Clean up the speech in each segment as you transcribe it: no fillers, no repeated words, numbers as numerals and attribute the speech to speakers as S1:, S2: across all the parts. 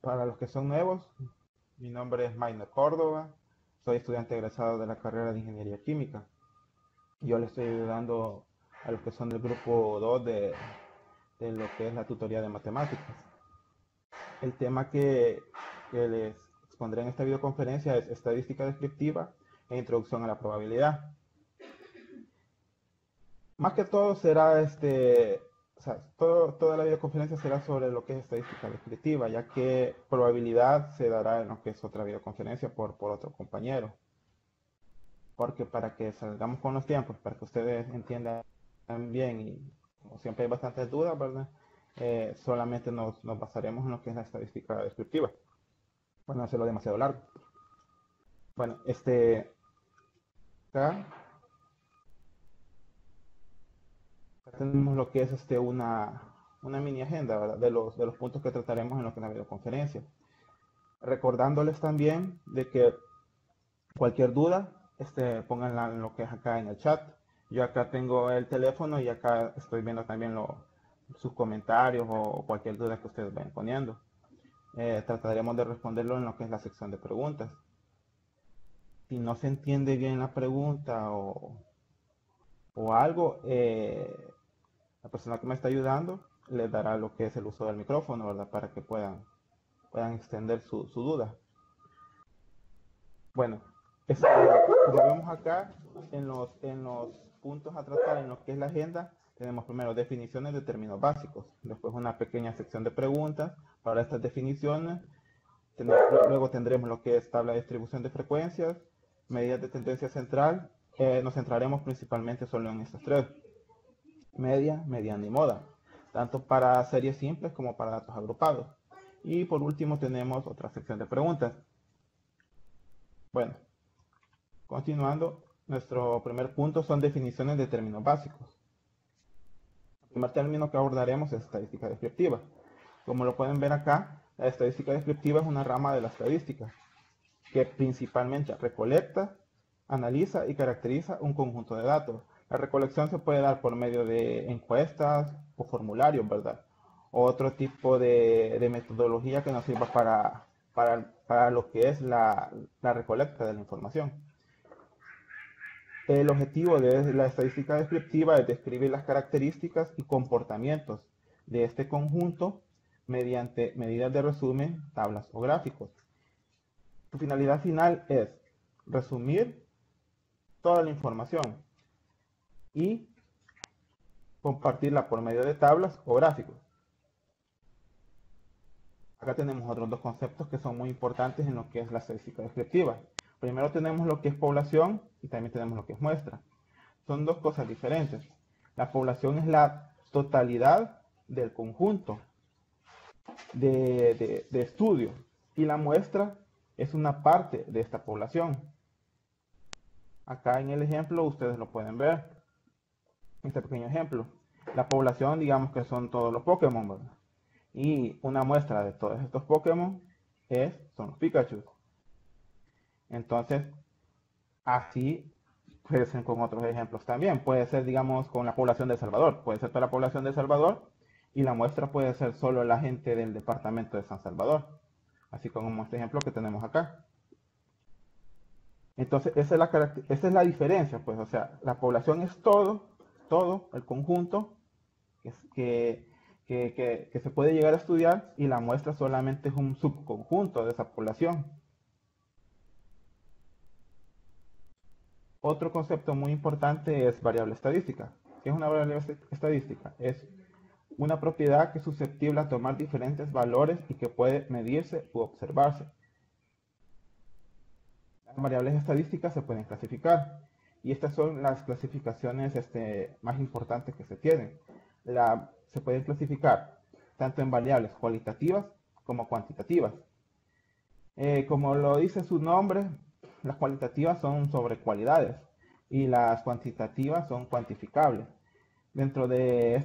S1: Para los que son nuevos, mi nombre es Maynor Córdoba, soy estudiante egresado de la carrera de Ingeniería Química. Yo le estoy ayudando a los que son del grupo 2 de lo que es la tutoría de matemáticas. El tema que les expondré en esta videoconferencia es estadística descriptiva e introducción a la probabilidad. Más que todo será o sea, toda la videoconferencia será sobre lo que es estadística descriptiva, ya que probabilidad se dará en lo que es otra videoconferencia por otro compañero. Porque para que salgamos con los tiempos, para que ustedes entiendan bien y como siempre hay bastantes dudas, ¿verdad? Solamente nos basaremos en lo que es la estadística descriptiva, para no hacerlo demasiado largo. Bueno, acá tenemos lo que es una mini agenda, ¿verdad? De los puntos que trataremos en lo que es la videoconferencia. Recordándoles también de que cualquier duda, pónganla en lo que es acá en el chat. Yo acá tengo el teléfono y acá estoy viendo también sus comentarios o cualquier duda que ustedes vayan poniendo. Trataremos de responderlo en lo que es la sección de preguntas. Si no se entiende bien la pregunta o algo, la persona que me está ayudando les dará lo que es el uso del micrófono, ¿verdad? Para que puedan extender su duda. Bueno, ya vemos acá en los puntos a tratar en lo que es la agenda. Tenemos primero definiciones de términos básicos, después una pequeña sección de preguntas para estas definiciones. Luego tendremos lo que es tabla de distribución de frecuencias, medidas de tendencia central. Nos centraremos principalmente solo en estas tres: media, mediana y moda, tanto para series simples como para datos agrupados. Y por último tenemos otra sección de preguntas. Bueno, continuando, nuestro primer punto son definiciones de términos básicos. El primer término que abordaremos es estadística descriptiva. Como lo pueden ver acá, la estadística descriptiva es una rama de la estadística que principalmente recolecta, analiza y caracteriza un conjunto de datos. La recolección se puede dar por medio de encuestas o formularios, ¿verdad? O otro tipo de metodología que nos sirva para lo que es la recolecta de la información. El objetivo de la estadística descriptiva es describir las características y comportamientos de este conjunto mediante medidas de resumen, tablas o gráficos. Su finalidad final es resumir toda la información y compartirla por medio de tablas o gráficos. Acá tenemos otros dos conceptos que son muy importantes en lo que es la estadística descriptiva. Primero tenemos lo que es población y también tenemos lo que es muestra. Son dos cosas diferentes. La población es la totalidad del conjunto de estudio y la muestra es una parte de esta población. Acá en el ejemplo ustedes lo pueden ver. Este pequeño ejemplo. La población, digamos que son todos los Pokémon, ¿verdad? Y una muestra de todos estos Pokémon son los Pikachu. Entonces, así puede ser con otros ejemplos también. Puede ser, digamos, con la población de El Salvador. Puede ser toda la población de El Salvador y la muestra puede ser solo la gente del departamento de San Salvador. Así como este ejemplo que tenemos acá. Entonces, esa es la diferencia, pues, o sea, la población es todo el conjunto que se puede llegar a estudiar y la muestra solamente es un subconjunto de esa población. Otro concepto muy importante es variable estadística. ¿Qué es una variable estadística? Es una propiedad que es susceptible a tomar diferentes valores y que puede medirse u observarse. Las variables estadísticas se pueden clasificar y estas son las clasificaciones más importantes que se tienen. Se pueden clasificar tanto en variables cualitativas como cuantitativas. Como lo dice su nombre, las cualitativas son sobre cualidades y las cuantitativas son cuantificables. Dentro de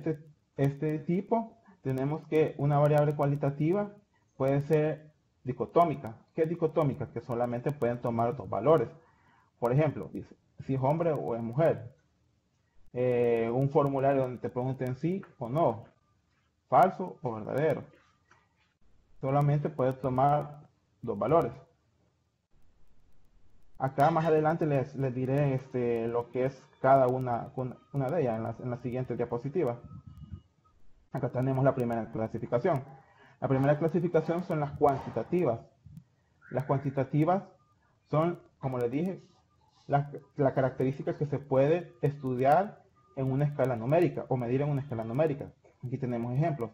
S1: este tipo tenemos que una variable cualitativa puede ser dicotómica. ¿Qué es dicotómica? Que solamente pueden tomar dos valores. Por ejemplo, dice si es hombre o es mujer. Un formulario donde te pregunten sí o no, falso o verdadero. solamente puede tomar dos valores. Acá más adelante les diré lo que es cada una de ellas en las siguientes diapositivas. Acá tenemos la primera clasificación. La primera clasificación son las cuantitativas. Las cuantitativas son, como les dije, la característica que se puede estudiar en una escala numérica o medir en una escala numérica. Aquí tenemos ejemplos: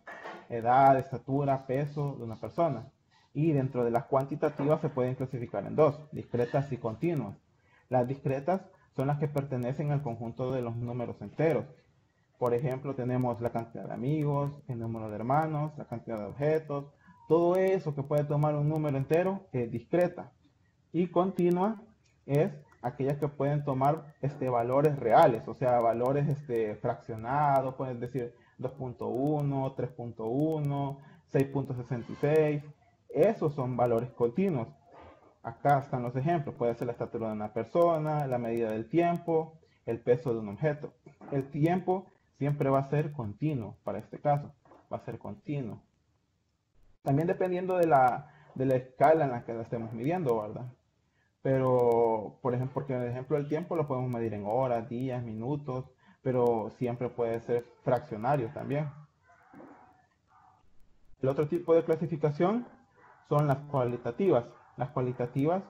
S1: edad, estatura, peso de una persona. Y dentro de las cuantitativas se pueden clasificar en dos: discretas y continuas. Las discretas son las que pertenecen al conjunto de los números enteros. Por ejemplo, tenemos la cantidad de amigos, el número de hermanos, la cantidad de objetos. Todo eso que puede tomar un número entero es discreta. Y continua es aquellas que pueden tomar valores reales, o sea, valores fraccionados, pueden decir 2.1, 3.1, 6.66. Esos son valores continuos. Acá están los ejemplos: puede ser la estatura de una persona, la medida del tiempo, el peso de un objeto. El tiempo siempre va a ser continuo, para este caso, va a ser continuo. También dependiendo de la escala en la que la estemos midiendo, ¿verdad? Pero, por ejemplo, porque el ejemplo del tiempo lo podemos medir en horas, días, minutos, pero siempre puede ser fraccionario también. El otro tipo de clasificación son las cualitativas. Las cualitativas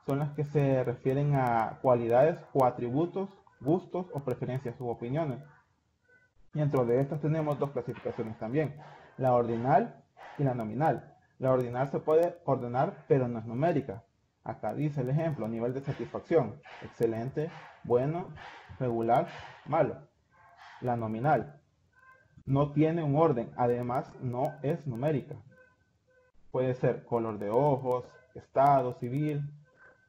S1: son las que se refieren a cualidades o atributos, gustos o preferencias u opiniones. Y dentro de estas tenemos dos clasificaciones también: la ordinal y la nominal. La ordinal se puede ordenar, pero no es numérica. Acá dice el ejemplo: nivel de satisfacción: excelente, bueno, regular, malo. La nominal no tiene un orden, además no es numérica. Puede ser color de ojos, estado civil,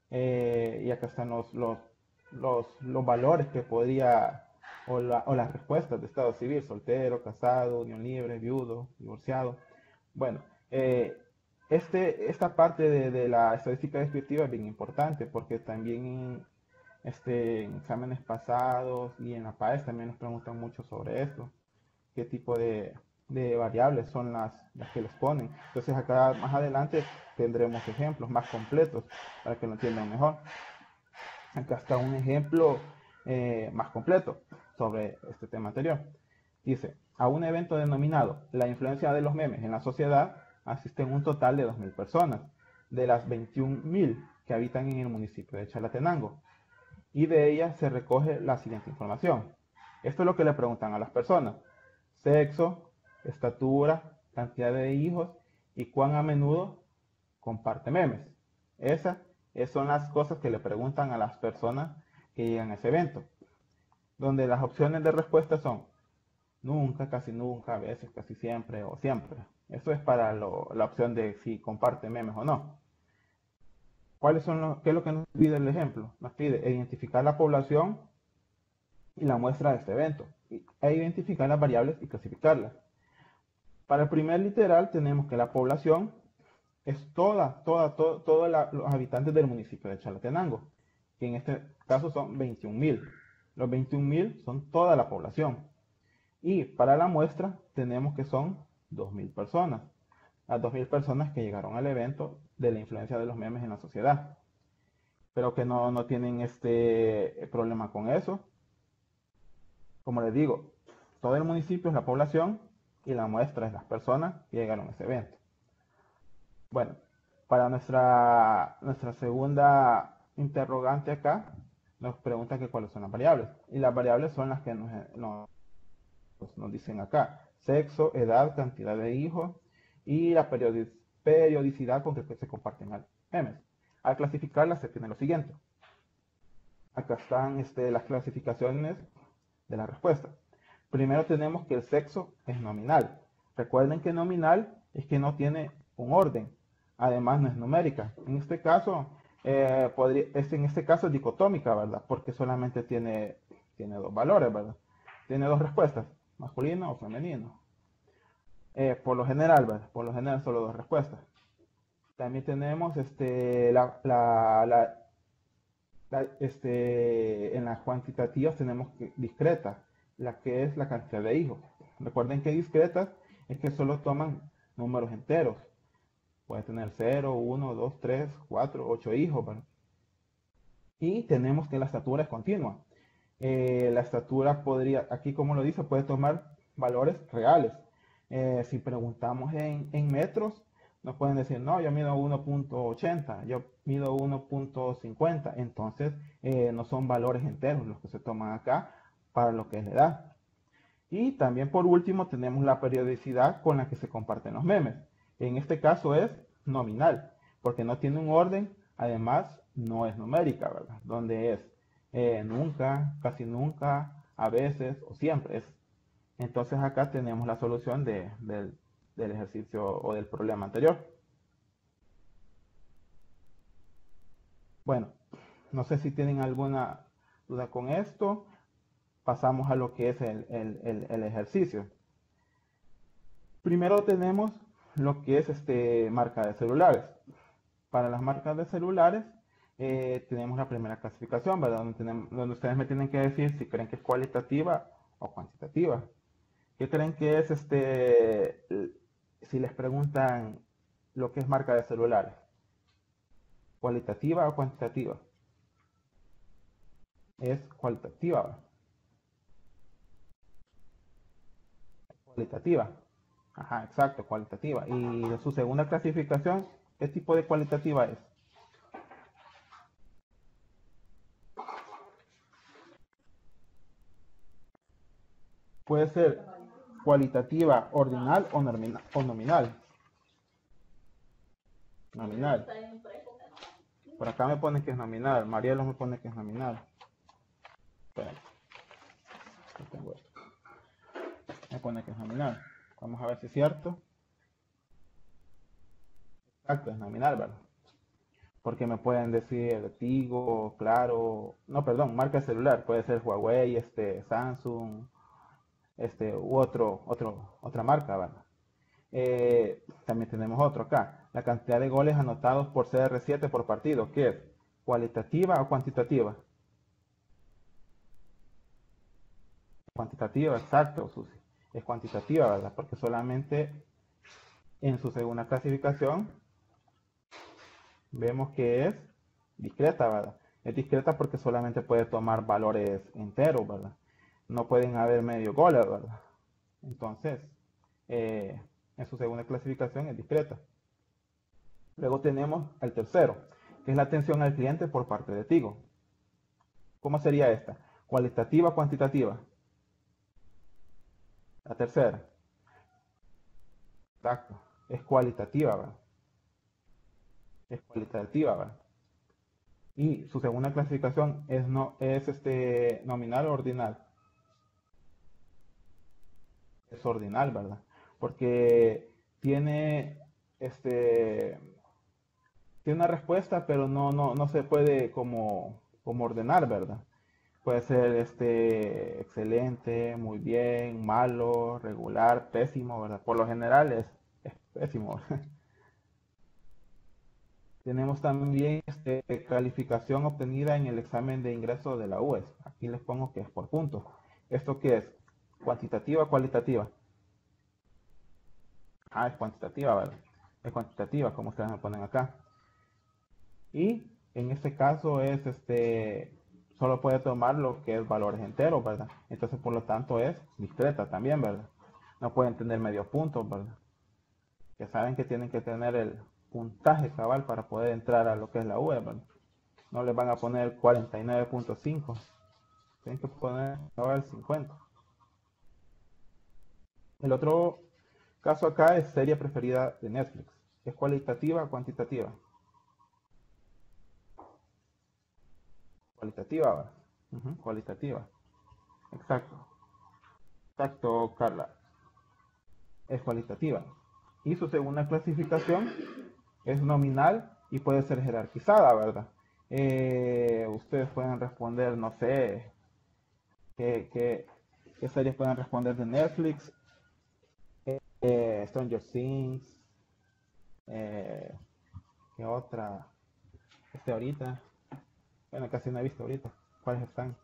S1: y acá están los valores que podría, o las respuestas de estado civil: soltero, casado, unión libre, viudo, divorciado. Bueno, esta parte de la estadística descriptiva es bien importante, porque también en exámenes pasados y en la PAES también nos preguntan mucho sobre esto: qué tipo de variables son las que les ponen. Entonces acá más adelante tendremos ejemplos más completos para que lo entiendan mejor. Acá está un ejemplo más completo sobre este tema anterior. Dice: a un evento denominado la influencia de los memes en la sociedad asisten un total de 2.000 personas, de las 21.000 que habitan en el municipio de Chalatenango, y de ellas se recoge la siguiente información. Esto es lo que le preguntan a las personas: sexo, estatura, cantidad de hijos y cuán a menudo comparte memes. Esas son las cosas que le preguntan a las personas que llegan a ese evento, donde las opciones de respuesta son nunca, casi nunca, a veces, casi siempre o siempre. Eso es para la opción de si comparte memes o no. ¿Qué es lo que nos pide el ejemplo? Nos pide identificar la población y la muestra de este evento, e identificar las variables y clasificarlas. Para el primer literal tenemos que la población es todos los habitantes del municipio de Chalatenango, que en este caso son 21.000. Los 21.000 son toda la población. Y para la muestra tenemos que son 2.000 personas. Las 2.000 personas que llegaron al evento de la influencia de los memes en la sociedad. Pero que no tienen problema con eso. Como les digo, todo el municipio es la población y la muestra es las personas que llegaron a ese evento. Bueno, para nuestra segunda interrogante acá, nos pregunta que cuáles son las variables. Y las variables son las que nos dicen acá: sexo, edad, cantidad de hijos y la periodicidad con que se comparten memes. Al clasificarlas se tiene lo siguiente. Acá están las clasificaciones de la respuesta. Primero tenemos que el sexo es nominal. Recuerden que nominal es que no tiene un orden. Además no es numérica. En este caso, es dicotómica, ¿verdad? Porque solamente tiene dos valores, ¿verdad? Tiene dos respuestas: masculino o femenino. Por lo general, ¿verdad? Por lo general solo dos respuestas. También tenemos en las cuantitativas tenemos discreta, la que es la cantidad de hijos. Recuerden que discretas es que solo toman números enteros. Puede tener 0, 1, 2, 3, 4, 8 hijos, ¿verdad? Y tenemos que la estatura es continua. La estatura podría, aquí como lo dice, puede tomar valores reales. Si preguntamos en metros, nos pueden decir, no, yo mido 1.80, yo mido 1.50. Entonces, no son valores enteros los que se toman acá para lo que es la edad. Y también por último tenemos la periodicidad con la que se comparten los memes. En este caso es nominal, porque no tiene un orden, además no es numérica, ¿verdad? Donde es nunca, casi nunca, a veces o siempre es. Entonces acá tenemos la solución del ejercicio o del problema anterior. Bueno, no sé si tienen alguna duda con esto. Pasamos a lo que es el ejercicio. Primero tenemos lo que es marca de celulares. Para las marcas de celulares tenemos la primera clasificación, ¿verdad? Donde ustedes me tienen que decir si creen que es cualitativa o cuantitativa. ¿Qué creen que es si les preguntan lo que es marca de celulares? ¿Cualitativa o cuantitativa? Es cualitativa, ¿verdad? Cualitativa. Ajá, exacto, cualitativa. Y su segunda clasificación, ¿qué tipo de cualitativa es? Puede ser cualitativa ordinal o nominal. Nominal. Por acá me pone que es nominal. Marielo me pone que es nominal. Espera. Tengo esto. Me pone que es nominal. Vamos a ver si es cierto. Exacto, es nominal, ¿verdad? Porque me pueden decir Tigo, Claro, no, perdón, marca celular. Puede ser Huawei, Samsung, u otra marca, ¿verdad? También tenemos otro acá. La cantidad de goles anotados por CR7 por partido. ¿Qué es? ¿Cualitativa o cuantitativa? Cuantitativa, exacto, Susi. Es cuantitativa, ¿verdad? Porque solamente en su segunda clasificación vemos que es discreta, ¿verdad? Es discreta porque solamente puede tomar valores enteros, ¿verdad? No pueden haber medio goles, ¿verdad? Entonces, en su segunda clasificación es discreta. Luego tenemos el tercero, que es la atención al cliente por parte de Tigo. ¿Cómo sería esta? ¿Cualitativa o cuantitativa? La tercera. Exacto. Es cualitativa, ¿verdad? Es cualitativa, ¿verdad? Y su segunda clasificación es, nominal o ordinal. Es ordinal, ¿verdad? Porque tiene tiene una respuesta, pero no se puede como ordenar, ¿verdad? Puede ser excelente, muy bien, malo, regular, pésimo, ¿verdad? Por lo general es pésimo. Tenemos también calificación obtenida en el examen de ingreso de la UES. Aquí les pongo que es por puntos. ¿Esto qué es? ¿Cuantitativa o cualitativa? Ah, es cuantitativa, ¿verdad? Es cuantitativa, como ustedes me ponen acá. Y en este caso es solo puede tomar lo que es valores enteros, ¿verdad? Entonces, por lo tanto, es discreta también, ¿verdad? No pueden tener medio punto, ¿verdad? Ya saben que tienen que tener el puntaje cabal para poder entrar a lo que es la web, ¿verdad? No les van a poner 49.5, tienen que poner cabal 50. El otro caso acá es serie preferida de Netflix. ¿Es cualitativa o cuantitativa? Cualitativa, ¿verdad? Cualitativa. Exacto. Exacto, Carla. Es cualitativa. Y su segunda clasificación es nominal y puede ser jerarquizada, ¿verdad? Ustedes pueden responder, no sé, qué series pueden responder de Netflix, Stranger Things, eh, ¿qué otra? Ahorita, bueno, casi no he visto ahorita cuáles están,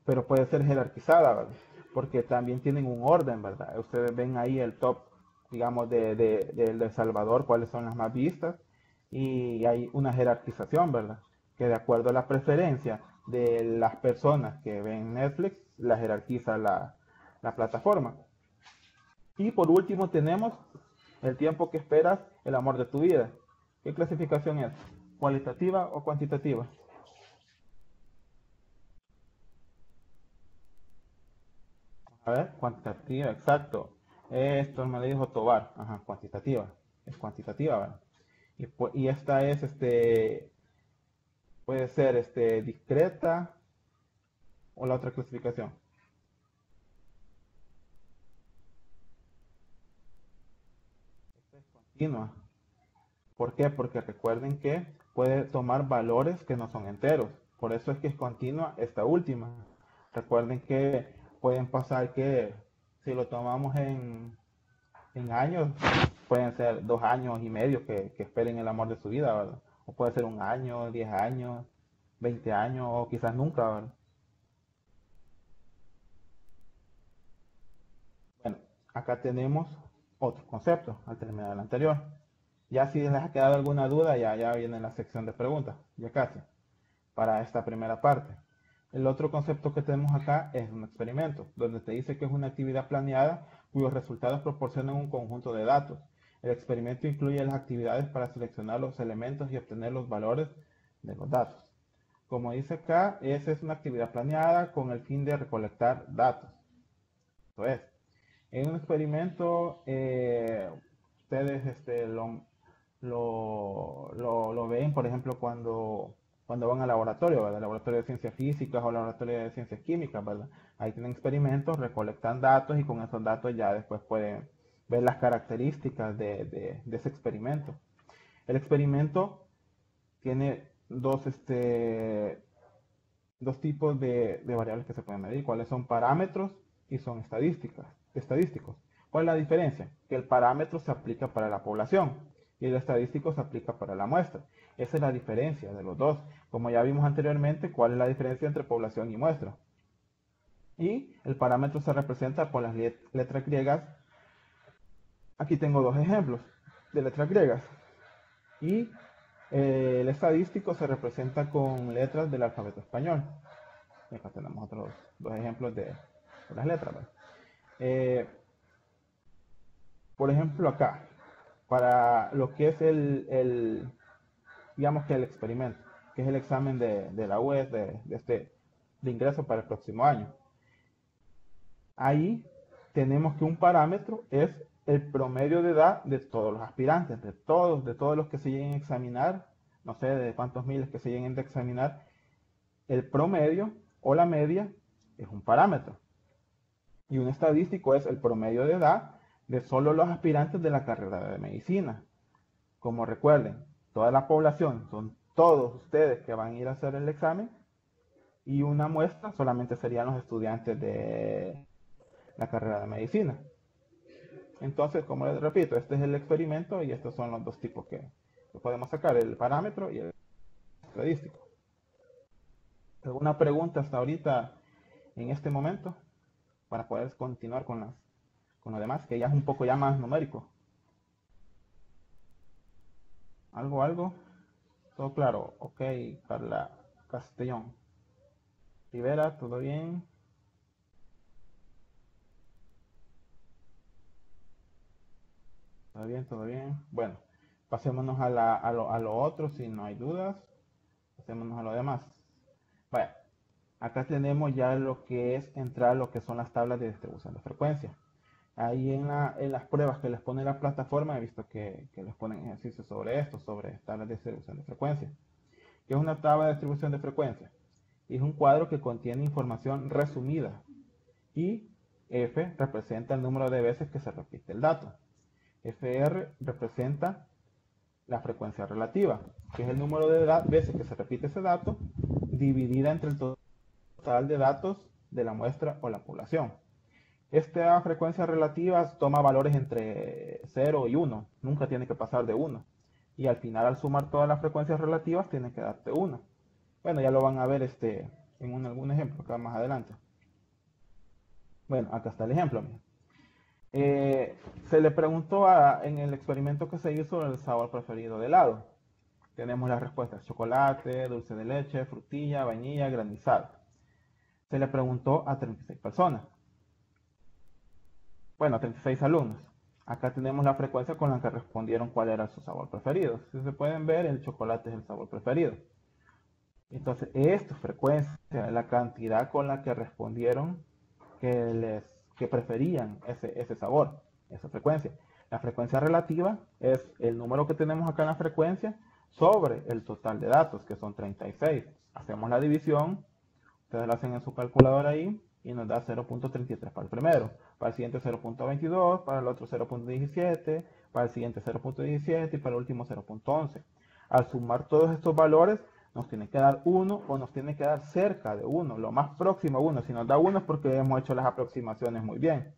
S1: pero puede ser jerarquizada, ¿verdad? Porque también tienen un orden, ¿verdad? Ustedes ven ahí el top digamos, de El Salvador, cuáles son las más vistas, y hay una jerarquización, ¿verdad? Que de acuerdo a la preferencia de las personas que ven Netflix, la jerarquiza la plataforma. Y por último tenemos el tiempo que esperas el amor de tu vida. ¿Qué clasificación es? ¿Cualitativa o cuantitativa? A ver, cuantitativa, exacto. Esto me lo dijo Tobar. Ajá, cuantitativa. Es cuantitativa, ¿verdad? Y esta es, puede ser, discreta o la otra clasificación. Esta es continua. ¿Por qué? Porque recuerden que puede tomar valores que no son enteros. Por eso es que es continua esta última. Recuerden que pueden pasar que si lo tomamos en años, pueden ser 2 años y medio que esperen el amor de su vida, ¿verdad? O puede ser 1 año, 10 años, 20 años o quizás nunca, ¿verdad? Bueno, acá tenemos otro concepto al terminar el anterior. Ya si les ha quedado alguna duda, ya viene la sección de preguntas, ya casi, para esta primera parte. El otro concepto que tenemos acá es un experimento, donde te dice que es una actividad planeada cuyos resultados proporcionan un conjunto de datos. El experimento incluye las actividades para seleccionar los elementos y obtener los valores de los datos. Como dice acá, esa es una actividad planeada con el fin de recolectar datos. Esto es, en un experimento, ustedes lo ven, por ejemplo, cuando van al laboratorio, ¿verdad? Al laboratorio de ciencias físicas o al laboratorio de ciencias químicas, ¿verdad? Ahí tienen experimentos, recolectan datos y con esos datos ya después pueden ver las características de ese experimento. El experimento tiene dos tipos de variables que se pueden medir, cuáles son parámetros y son estadísticos. ¿Cuál es la diferencia? Que el parámetro se aplica para la población y el estadístico se aplica para la muestra. Esa es la diferencia de los dos. Como ya vimos anteriormente, ¿cuál es la diferencia entre población y muestra? Y el parámetro se representa por las letras griegas. Aquí tengo dos ejemplos de letras griegas. Y el estadístico se representa con letras del alfabeto español. Y acá tenemos otros dos ejemplos de las letras. Eh, por ejemplo, acá, para lo que es digamos que el experimento, que es el examen de la UES de ingreso para el próximo año. Ahí tenemos que un parámetro es el promedio de edad de todos los aspirantes, de todos los que se lleguen a examinar, no sé de cuántos miles que se lleguen a examinar, el promedio o la media es un parámetro. Y un estadístico es el promedio de edad de solo los aspirantes de la carrera de medicina. Como recuerden, toda la población son todos ustedes que van a ir a hacer el examen y una muestra solamente serían los estudiantes de la carrera de medicina. Entonces, como les repito, este es el experimento y estos son los dos tipos que podemos sacar, el parámetro y el estadístico. ¿Alguna pregunta hasta ahorita en este momento para poder continuar con lo demás, que ya es un poco ya más numérico? ¿Algo? ¿Todo claro? Ok, Carla Castellón. Rivera, ¿todo bien? ¿Todo bien? ¿Todo bien? Bueno, pasémonos a lo otro si no hay dudas. Pasémonos a lo demás. Bueno, acá tenemos ya lo que es entrar a lo que son las tablas de distribución de frecuencia. Ahí en las pruebas que les pone la plataforma he visto que les ponen ejercicios sobre esto, sobre tablas de distribución de frecuencia. ¿Qué es una tabla de distribución de frecuencia? Es un cuadro que contiene información resumida y F representa el número de veces que se repite el dato. FR representa la frecuencia relativa, que es el número de veces que se repite ese dato dividida entre el total de datos de la muestra o la población. Esta frecuencia relativa toma valores entre 0 y 1, nunca tiene que pasar de 1. Y al final, al sumar todas las frecuencias relativas, tiene que darte 1. Bueno, ya lo van a ver en algún ejemplo acá más adelante. Bueno, acá está el ejemplo. Se le preguntó en el experimento que se hizo el sabor preferido de helado. Tenemos las respuestas: chocolate, dulce de leche, frutilla, vainilla, granizado. Se le preguntó a 36 personas. Bueno, 36 alumnos. Acá tenemos la frecuencia con la que respondieron cuál era su sabor preferido. Si se pueden ver, el chocolate es el sabor preferido. Entonces, esta frecuencia es la cantidad con la que respondieron que preferían ese sabor, esa frecuencia. La frecuencia relativa es el número que tenemos acá en la frecuencia sobre el total de datos, que son 36. Hacemos la división, ustedes la hacen en su calculadora ahí, y nos da 0.33 para el primero, para el siguiente 0.22, para el otro 0.17, para el siguiente 0.17 y para el último 0.11. Al sumar todos estos valores, nos tiene que dar 1 o nos tiene que dar cerca de 1, lo más próximo a 1. Si nos da 1 es porque hemos hecho las aproximaciones muy bien.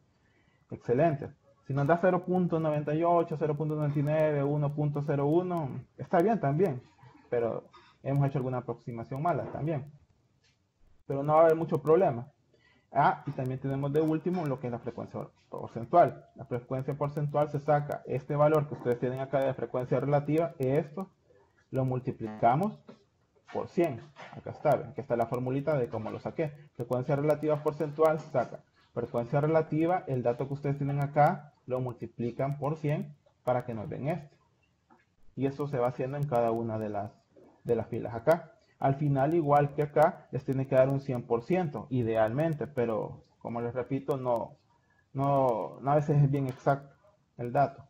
S1: Excelente. Si nos da 0.98, 0.99, 1.01, está bien también, pero hemos hecho alguna aproximación mala también. Pero no va a haber mucho problema. Y también tenemos de último lo que es la frecuencia porcentual. La frecuencia porcentual se saca este valor que ustedes tienen acá de frecuencia relativa, esto lo multiplicamos por 100. Acá está, ven, que está la formulita de cómo lo saqué. Frecuencia relativa porcentual se saca. Frecuencia relativa, el dato que ustedes tienen acá, lo multiplican por 100 para que nos den esto. Y eso se va haciendo en cada una de las filas acá. Al final, igual que acá, les tiene que dar un 100%, idealmente, pero como les repito, no a veces es bien exacto el dato.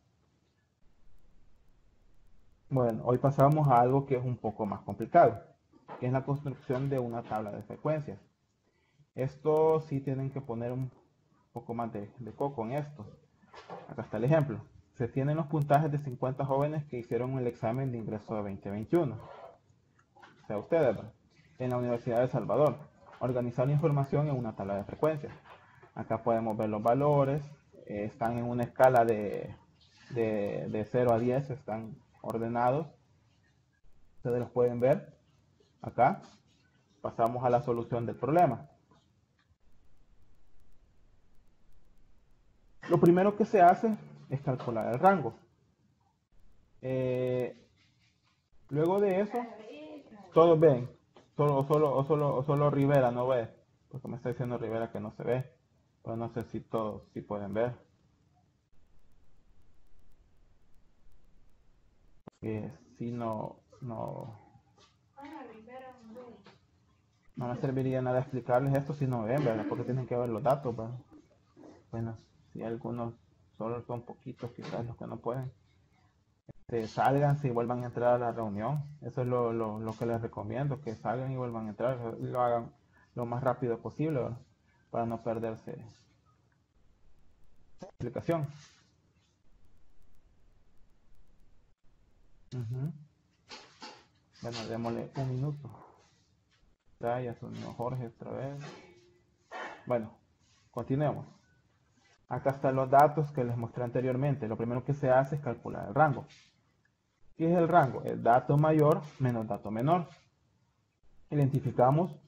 S1: Bueno, hoy pasamos a algo que es un poco más complicado, que es la construcción de una tabla de frecuencias. Esto sí tienen que poner un poco más de coco en esto. Acá está el ejemplo. Se tienen los puntajes de 50 jóvenes que hicieron el examen de ingreso de 2021. O sea, ustedes, ¿no?, en la Universidad de El Salvador. Organizar la información en una tabla de frecuencias. Acá podemos ver los valores. Están en una escala de 0 a 10, están ordenados. Ustedes los pueden ver acá. Pasamos a la solución del problema. Lo primero que se hace es calcular el rango. Luego de eso, todos ven, solo Rivera no ve, porque me está diciendo Rivera que no se ve, pero no sé si todos sí pueden ver. Si no me serviría nada explicarles esto si no ven, ¿verdad? Porque tienen que ver los datos, ¿verdad? Bueno, si algunos solo son poquitos, quizás los que no pueden, salgan y vuelvan a entrar a la reunión. Eso es lo que les recomiendo, que salgan y vuelvan a entrar, lo hagan lo más rápido posible, ¿verdad?, para no perderse la explicación. Bueno, démosle un minuto. Ya se unió Jorge otra vez. Bueno, continuemos. Acá están los datos que les mostré anteriormente. Lo primero que se hace es calcular el rango. ¿Qué es el rango? El dato mayor menos dato menor. Identificamos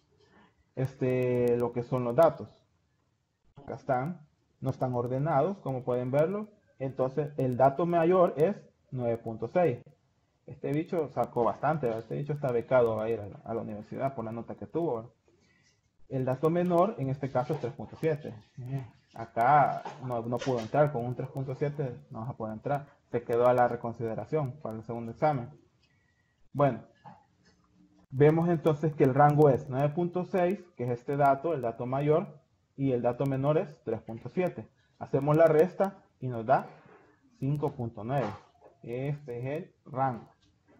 S1: lo que son los datos. Acá están, no están ordenados, como pueden verlo. Entonces, el dato mayor es 9.6. Este bicho sacó bastante, ¿verdad? Este bicho está becado a ir a la universidad por la nota que tuvo, ¿verdad? El dato menor, en este caso, es 3.7. Acá no pudo entrar, con un 3.7 no vas a poder entrar. Se quedó a la reconsideración para el segundo examen. Bueno, vemos entonces que el rango es 9.6, que es este dato, el dato mayor, y el dato menor es 3.7. Hacemos la resta y nos da 5.9. Este es el rango.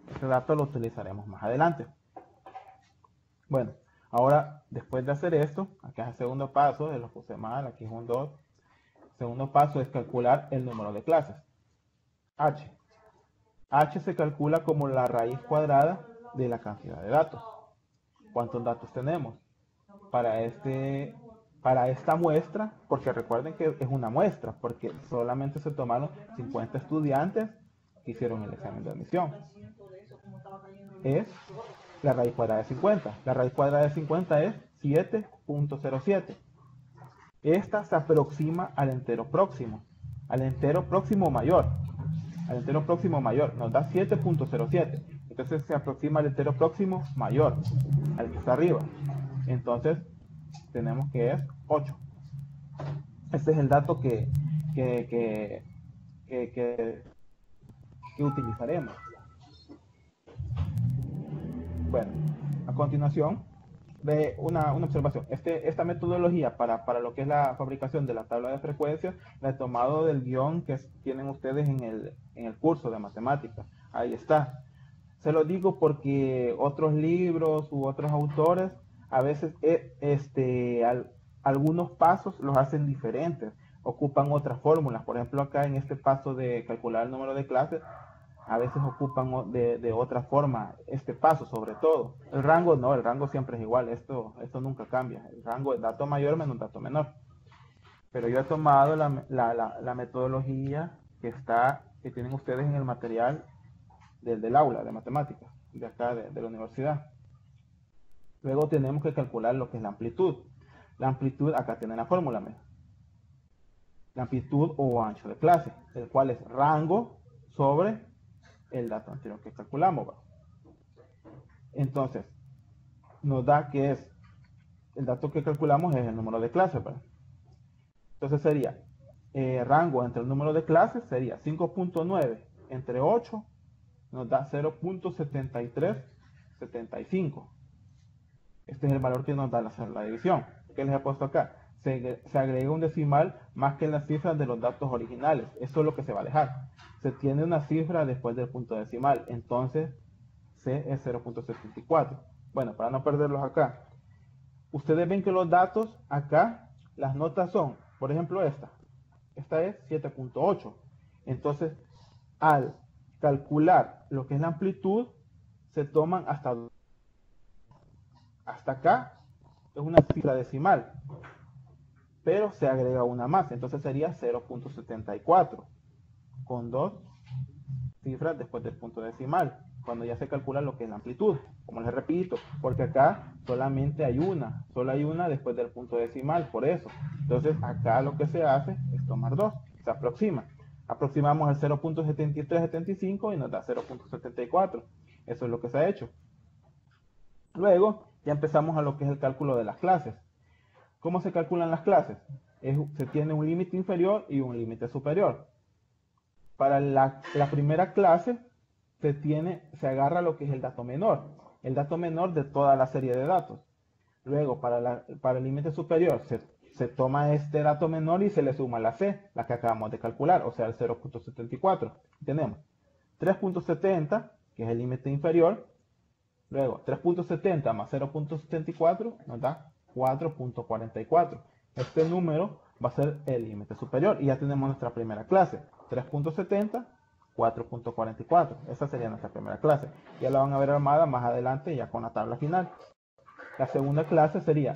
S1: Este dato lo utilizaremos más adelante. Bueno, ahora, después de hacer esto, acá es el segundo paso, lo puse mal, aquí es un 2. El segundo paso es calcular el número de clases. H. H se calcula como la raíz cuadrada de la cantidad de datos. ¿Cuántos datos tenemos? Para esta muestra, porque recuerden que es una muestra, porque solamente se tomaron 50 estudiantes que hicieron el examen de admisión. Es la raíz cuadrada de 50. La raíz cuadrada de 50 es 7.07. Esta se aproxima al entero próximo. al entero próximo mayor. Al entero próximo mayor nos da 7.07. Entonces se aproxima al entero próximo mayor, al que está arriba. Entonces tenemos que es 8. Este es el dato que utilizaremos. Bueno, a continuación, ve una observación. Esta metodología para lo que es la fabricación de la tabla de frecuencias la he tomado del guión que tienen ustedes en el curso de matemáticas. Ahí está. Se lo digo porque otros libros u otros autores a veces algunos pasos los hacen diferentes, ocupan otras fórmulas. Por ejemplo, acá en este paso de calcular el número de clases, a veces ocupan de otra forma este paso, sobre todo. El rango no, el rango siempre es igual, esto nunca cambia. El rango es dato mayor menos dato menor. Pero yo he tomado la metodología que tienen ustedes en el material del aula de matemáticas, de acá de la universidad. Luego tenemos que calcular lo que es la amplitud. La amplitud, acá tienen la fórmula. La amplitud o ancho de clase, el cual es rango sobre el dato anterior que calculamos. ¿Va? Entonces, nos da que es, el dato que calculamos es el número de clases. ¿Va? Entonces sería, rango entre el número de clases sería 5.9 entre 8, nos da 0.7375. Este es el valor que nos da la división. ¿Qué les he puesto acá? Se agrega un decimal más que las cifras de los datos originales. Eso es lo que se va a dejar. Se tiene una cifra después del punto decimal. Entonces, C es 0.74. Bueno, para no perderlos acá. Ustedes ven que los datos acá, las notas son, por ejemplo, esta. Esta es 7.8. Entonces, al calcular lo que es la amplitud, se toman hasta acá. Es una cifra decimal. Pero se agrega una más, entonces sería 0.74 con dos cifras después del punto decimal, cuando ya se calcula lo que es la amplitud, como les repito, porque acá solamente hay solo hay una después del punto decimal, por eso. Entonces acá lo que se hace es tomar 2, se aproxima. Aproximamos el 0.7375 y nos da 0.74. Eso es lo que se ha hecho. Luego ya empezamos a lo que es el cálculo de las clases. ¿Cómo se calculan las clases? Se tiene un límite inferior y un límite superior. Para la primera clase se agarra lo que es el dato menor de toda la serie de datos. Luego, para el límite superior, se toma este dato menor y se le suma la C, la que acabamos de calcular, o sea, el 0.74. Tenemos 3.70, que es el límite inferior. Luego, 3.70 más 0.74 nos da 4.44. Este número va a ser el límite superior y ya tenemos nuestra primera clase. 3.70, 4.44. Esa sería nuestra primera clase. Ya la van a ver armada más adelante ya con la tabla final. La segunda clase sería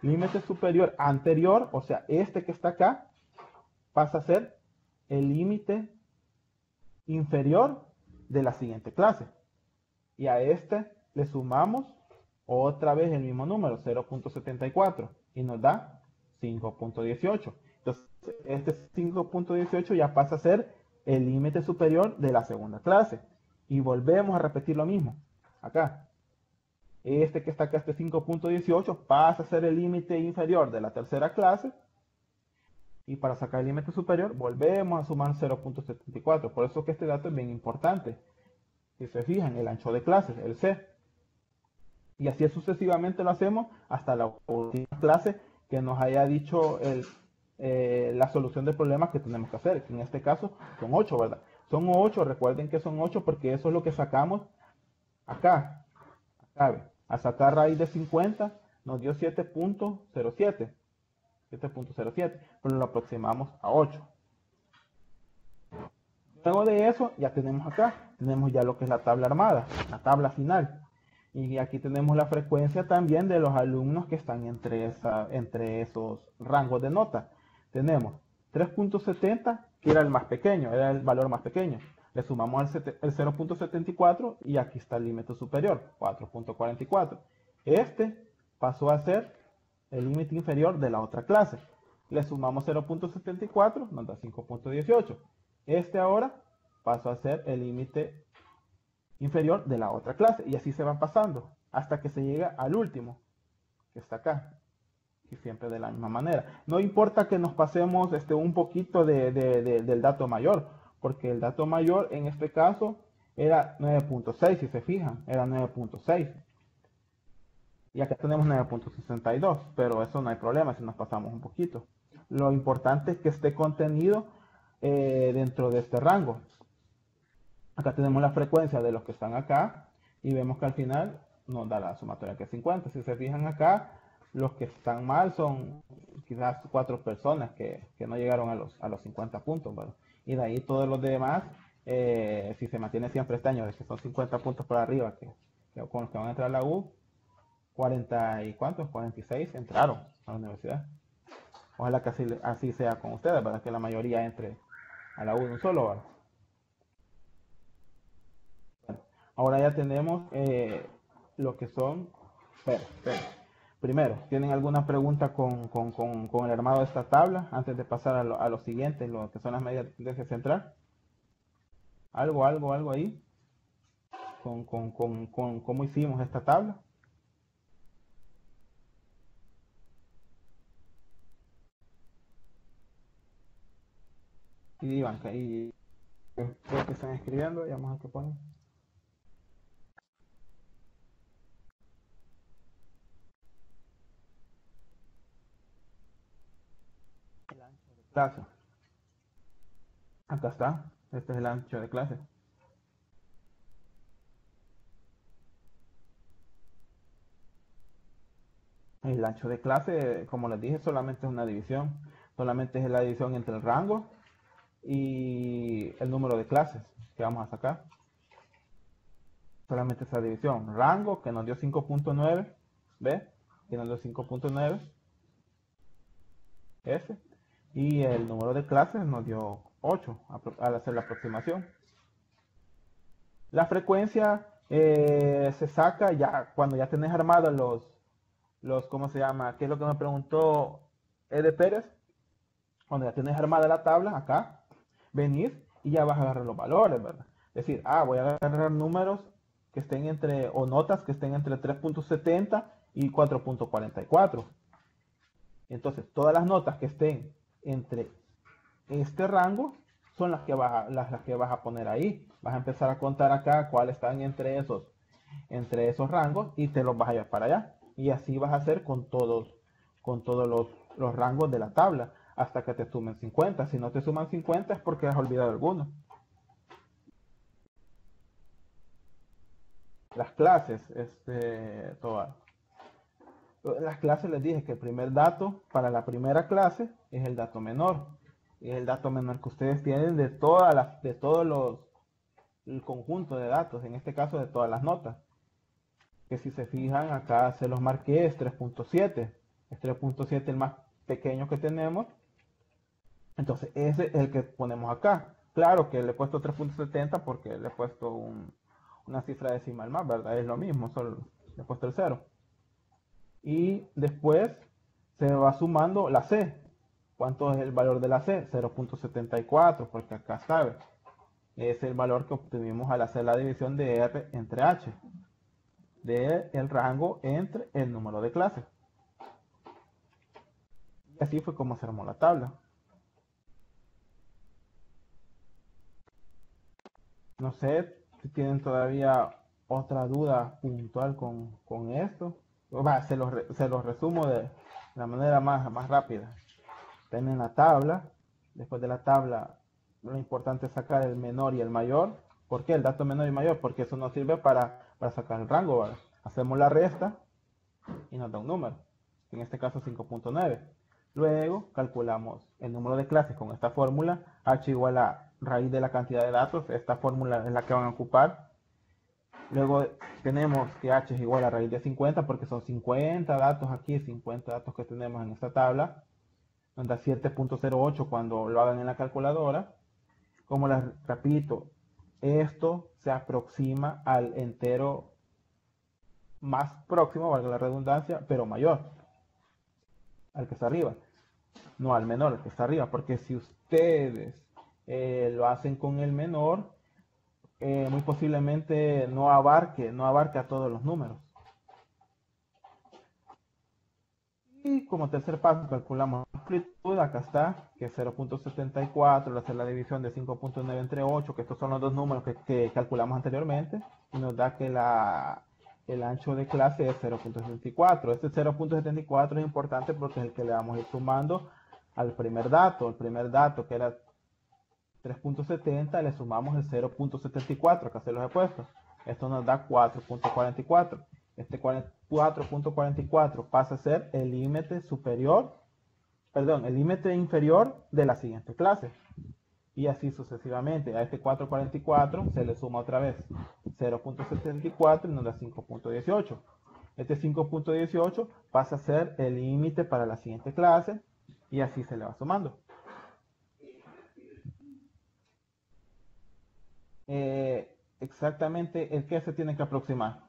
S1: límite superior anterior, o sea, este que está acá, pasa a ser el límite inferior de la siguiente clase. Y a este le sumamos otra vez el mismo número, 0.74, y nos da 5.18. Entonces, este 5.18 ya pasa a ser el límite superior de la segunda clase. Y volvemos a repetir lo mismo. Acá. Este que está acá, este 5.18, pasa a ser el límite inferior de la tercera clase. Y para sacar el límite superior, volvemos a sumar 0.74. Por eso que este dato es bien importante. Si se fijan, el ancho de clases, el C. Y así sucesivamente lo hacemos hasta la última clase que nos haya dicho la solución del problema que tenemos que hacer. Que en este caso son 8, ¿verdad? Son 8, recuerden que son 8 porque eso es lo que sacamos acá. A sacar raíz de 50 nos dio 7.07. 7.07, pero lo aproximamos a 8. Luego de eso ya tenemos ya lo que es la tabla armada, la tabla final. Y aquí tenemos la frecuencia también de los alumnos que están entre esos rangos de nota. Tenemos 3.70, que era el más pequeño, era el valor más pequeño. Le sumamos el 0.74 y aquí está el límite superior, 4.44. Este pasó a ser el límite inferior de la otra clase. le sumamos 0.74, nos da 5.18. Este ahora pasó a ser el límite inferior de la otra clase, y así se va pasando hasta que se llega al último, que está acá, y siempre de la misma manera. No importa que nos pasemos un poquito del dato mayor, porque el dato mayor en este caso era 9.6, si se fijan, era 9.6. Y acá tenemos 9.62, pero eso no hay problema si nos pasamos un poquito. Lo importante es que esté contenido dentro de este rango. Acá tenemos la frecuencia de los que están acá y vemos que al final nos da la sumatoria que es 50. Si se fijan acá, los que están mal son quizás 4 personas que no llegaron a los 50 puntos, ¿verdad? Y de ahí todos los demás, si se mantiene siempre este año, de que son 50 puntos por arriba, que con los que van a entrar a la U, 40 y cuántos, 46 entraron a la universidad. Ojalá que así sea con ustedes, ¿verdad? Que la mayoría entre a la U de un solo, ¿verdad? Bueno, ahora ya tenemos lo que son. Espera. Primero, ¿tienen alguna pregunta con el armado de esta tabla antes de pasar a lo siguiente, lo que son las medidas de eje central? ¿Algo ahí? Con cómo hicimos esta tabla. Y Iván, y creo que están escribiendo, y vamos a ver qué ponen. El ancho de clase. Acá está, este es el ancho de clase. El ancho de clase, como les dije, solamente es una división. Solamente es la división entre el rango y el número de clases que vamos a sacar. Solamente esa división. Rango, que nos dio 5.9, ¿ve? Que nos dio 5.9, ese. Y el número de clases nos dio 8 al hacer la aproximación. La frecuencia se saca ya cuando ya tenés armados ¿cómo se llama? ¿Qué es lo que me preguntó Ede Pérez? Cuando ya tenés armada la tabla, acá, venís y ya vas a agarrar los valores, ¿verdad? Es decir, voy a agarrar números que estén entre, o notas que estén entre 3.70 y 4.44. Entonces, todas las notas que estén entre este rango son las que vas a poner ahí. Vas a empezar a contar acá cuáles están entre esos rangos y te los vas a llevar para allá. Y así vas a hacer con todos los rangos de la tabla hasta que te sumen 50. Si no te suman 50 es porque has olvidado alguno. Las clases, las clases les dije que el primer dato para la primera clase es el dato menor. Y es el dato menor que ustedes tienen de el conjunto de datos, en este caso de todas las notas. Que si se fijan acá se los marqué, es 3.7. Es 3.7 el más pequeño que tenemos. Entonces ese es el que ponemos acá. Claro que le he puesto 3.70 porque le he puesto una cifra decimal más, ¿verdad? Es lo mismo, solo le he puesto el 0. Y después se va sumando la C. ¿Cuánto es el valor de la C? 0.74, porque acá sabe. Es el valor que obtuvimos al hacer la división de R entre H. De el rango entre el número de clases. Y así fue como se armó la tabla. No sé si tienen todavía otra duda puntual con esto. Se los resumo de la manera más rápida. Tienen la tabla. Después de la tabla, lo importante es sacar el menor y el mayor. ¿Por qué el dato menor y mayor? Porque eso nos sirve para sacar el rango, ¿vale? Hacemos la resta y nos da un número. En este caso 5.9. Luego calculamos el número de clases con esta fórmula. H igual a raíz de la cantidad de datos. Esta fórmula es la que van a ocupar. Luego tenemos que H es igual a raíz de 50 porque son 50 datos aquí, 50 datos que tenemos en esta tabla. Nos da 7.08 cuando lo hagan en la calculadora. Como les repito, esto se aproxima al entero más próximo, valga la redundancia, pero mayor al que está arriba. no al menor, el que está arriba, porque si ustedes lo hacen con el menor, muy posiblemente no abarque a todos los números. Y como tercer paso calculamos la amplitud, acá está, que es 0.74, al hacer la división de 5.9 entre 8, que estos son los dos números que calculamos anteriormente, y nos da que el ancho de clase es 0.74. Este 0.74 es importante porque es el que le vamos a ir sumando al primer dato. El primer dato, que era 3.70, le sumamos el 0.74, acá se los he puesto. Esto nos da 4.44. Este 4.44 pasa a ser el límite superior, perdón, el límite inferior de la siguiente clase. Y así sucesivamente. A este 4.44 se le suma otra vez 0.74 y nos da 5.18. Este 5.18 pasa a ser el límite para la siguiente clase y así se le va sumando. Exactamente el que se tiene que aproximar.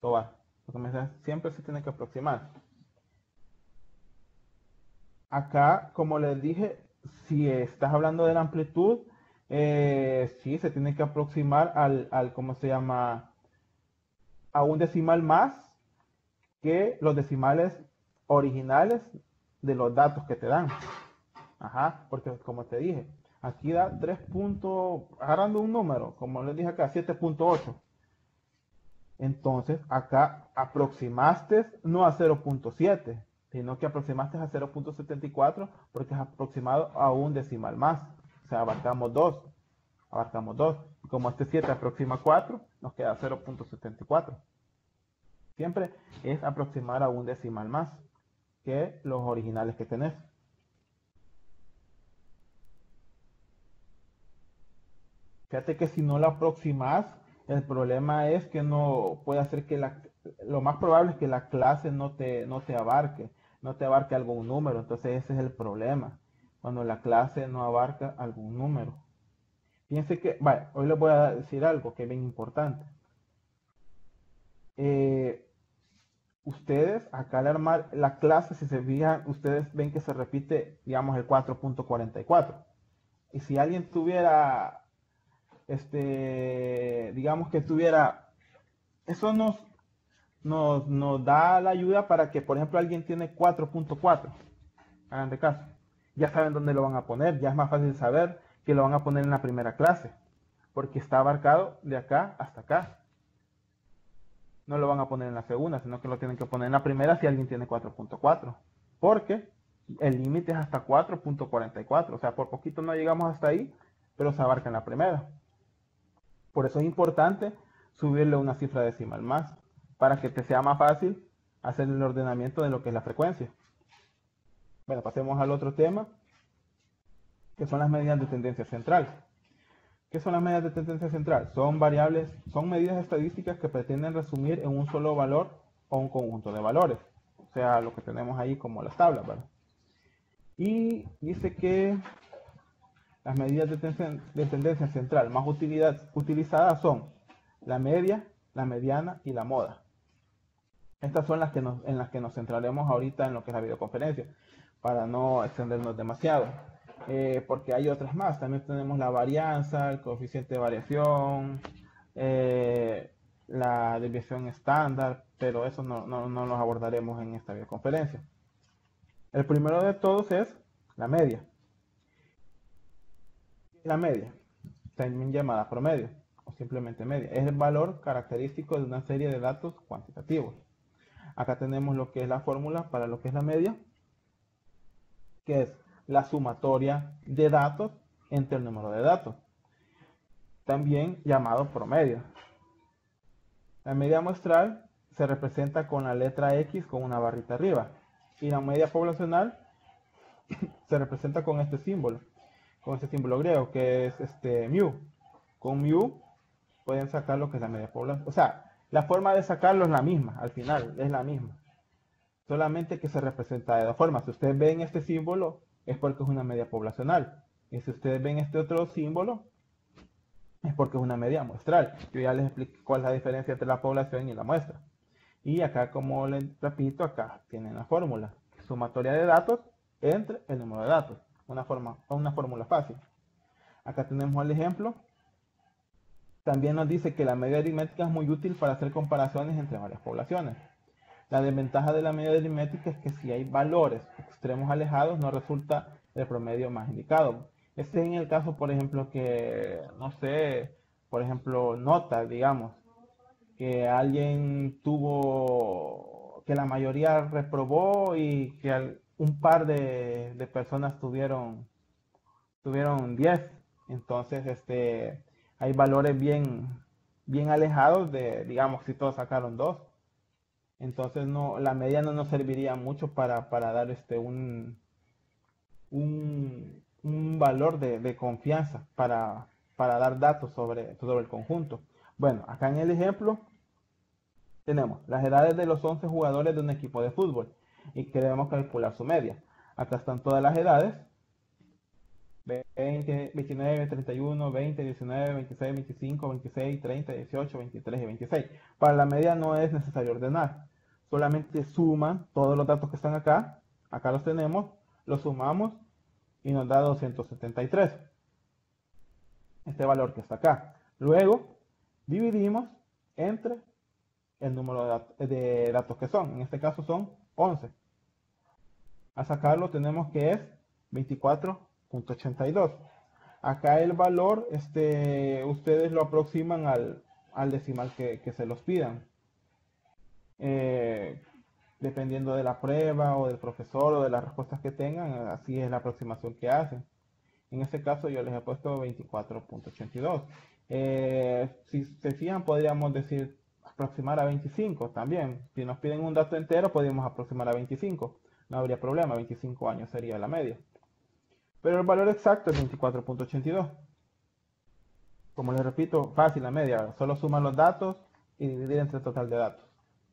S1: Tobar, siempre se tiene que aproximar. Acá, como les dije, si estás hablando de la amplitud, sí, se tiene que aproximar ¿cómo se llama? A un decimal más que los decimales originales de los datos que te dan. Ajá, porque como te dije, aquí da 3 puntos, agarrando un número, como les dije acá, 7.8. Entonces, acá aproximaste no a 0.7, sino que aproximaste a 0.74 porque es aproximado a un decimal más. O sea, abarcamos 2. Como este 7 aproxima 4, nos queda 0.74. Siempre es aproximar a un decimal más que los originales que tenés. Fíjate que si no lo aproximas, el problema es que no puede hacer que lo más probable es que la clase no te abarque algún número. Entonces ese es el problema, cuando la clase no abarca algún número. Fíjense que, vale, hoy les voy a decir algo que es bien importante. Ustedes, acá al armar la clase, si se fijan, ustedes ven que se repite, digamos, el 4.44. Y si alguien tuviera digamos que tuviera, eso nos da la ayuda para que, por ejemplo, alguien tiene 4.4, hagan de caso, ya saben dónde lo van a poner, ya es más fácil saber que lo van a poner en la primera clase, porque está abarcado de acá hasta acá. No lo van a poner en la segunda, sino que lo tienen que poner en la primera si alguien tiene 4.4, porque el límite es hasta 4.44, o sea, por poquito no llegamos hasta ahí, pero se abarca en la primera. Por eso es importante subirle una cifra decimal más, para que te sea más fácil hacer el ordenamiento de lo que es la frecuencia. Bueno, pasemos al otro tema, que son las medidas de tendencia central. ¿Qué son las medidas de tendencia central? Son variables, son medidas estadísticas que pretenden resumir en un solo valor o un conjunto de valores. O sea, lo que tenemos ahí como las tablas, ¿verdad? Y dice que las medidas de tendencia central más utilizadas son la media, la mediana y la moda. Estas son en las que nos centraremos ahorita en lo que es la videoconferencia, para no extendernos demasiado. Porque hay otras más. También tenemos la varianza, el coeficiente de variación, la desviación estándar, pero eso no los abordaremos en esta videoconferencia. El primero de todos es la media. La media, también llamada promedio o simplemente media, es el valor característico de una serie de datos cuantitativos. Acá tenemos lo que es la fórmula para lo que es la media, que es la sumatoria de datos entre el número de datos, también llamado promedio. La media muestral se representa con la letra X con una barrita arriba, y la media poblacional se representa con este símbolo griego, que es mu. Con mu pueden sacar lo que es la media poblacional. O sea, la forma de sacarlo es la misma, al final es la misma. Solamente que se representa de dos formas. Si ustedes ven este símbolo, es porque es una media poblacional. Y si ustedes ven este otro símbolo, es porque es una media muestral. Yo ya les expliqué cuál es la diferencia entre la población y la muestra. Y acá, como les repito, acá tienen la fórmula. sumatoria de datos entre el número de datos. Una fórmula fácil. Acá tenemos el ejemplo. También nos dice que la media aritmética es muy útil para hacer comparaciones entre varias poblaciones. La desventaja de la media aritmética es que si hay valores extremos alejados, no resulta el promedio más indicado. Este es en el caso, por ejemplo, que, no sé, por ejemplo, nota, digamos, que alguien tuvo, que la mayoría reprobó y que un par de personas tuvieron 10. Entonces, hay valores bien alejados de, digamos, si todos sacaron 2. Entonces, no, la media no nos serviría mucho para dar un valor de confianza, para dar datos sobre el conjunto. Bueno, acá en el ejemplo tenemos las edades de los 11 jugadores de un equipo de fútbol y queremos calcular su media. Acá están todas las edades: 20, 29, 31, 20, 19, 26, 25, 26, 30, 18, 23 y 26. Para la media no es necesario ordenar, solamente suman todos los datos que están acá. Acá los tenemos, los sumamos y nos da 273, este valor que está acá. Luego dividimos entre el número de datos que son, en este caso son 11. A sacarlo tenemos que es 24.82. Acá el valor, ustedes lo aproximan al decimal que se los pidan. Dependiendo de la prueba o del profesor o de las respuestas que tengan, así es la aproximación que hacen. En este caso yo les he puesto 24.82. Si se fijan, podríamos decir aproximar a 25 también. Si nos piden un dato entero, podríamos aproximar a 25. No habría problema, 25 años sería la media. Pero el valor exacto es 24.82. Como les repito, fácil la media. Solo suman los datos y dividir entre el total de datos.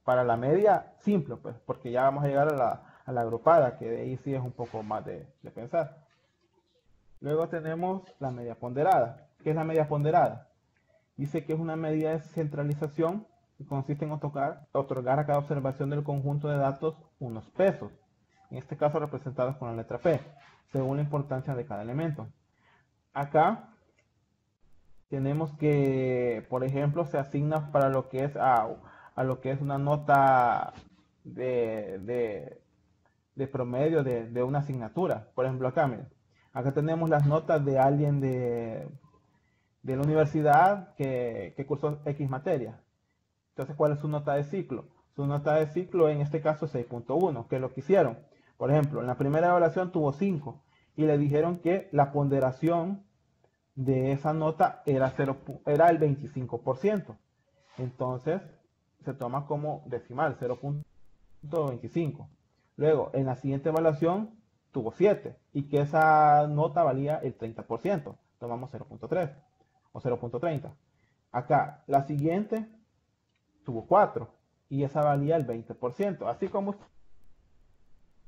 S1: Para la media, simple, pues, porque ya vamos a llegar a la agrupada, que de ahí sí es un poco más de pensar. Luego tenemos la media ponderada. ¿Qué es la media ponderada? Dice que es una medida de centralización que consiste en otorgar a cada observación del conjunto de datos unos pesos, en este caso representados con la letra P, según la importancia de cada elemento. Acá tenemos que, por ejemplo, se asigna para lo que es a lo que es una nota de promedio de una asignatura. Por ejemplo, acá, miren, acá tenemos las notas de alguien de la universidad que cursó X materia. Entonces, ¿cuál es su nota de ciclo? Su nota de ciclo en este caso es 6.1, que es lo que hicieron. Por ejemplo, en la primera evaluación tuvo 5 y le dijeron que la ponderación de esa nota era el 25%. Entonces, se toma como decimal, 0.25. Luego, en la siguiente evaluación tuvo 7 y que esa nota valía el 30%. Tomamos 0.3 o 0.30. Acá, la siguiente tuvo 4 y esa valía el 20%. Así como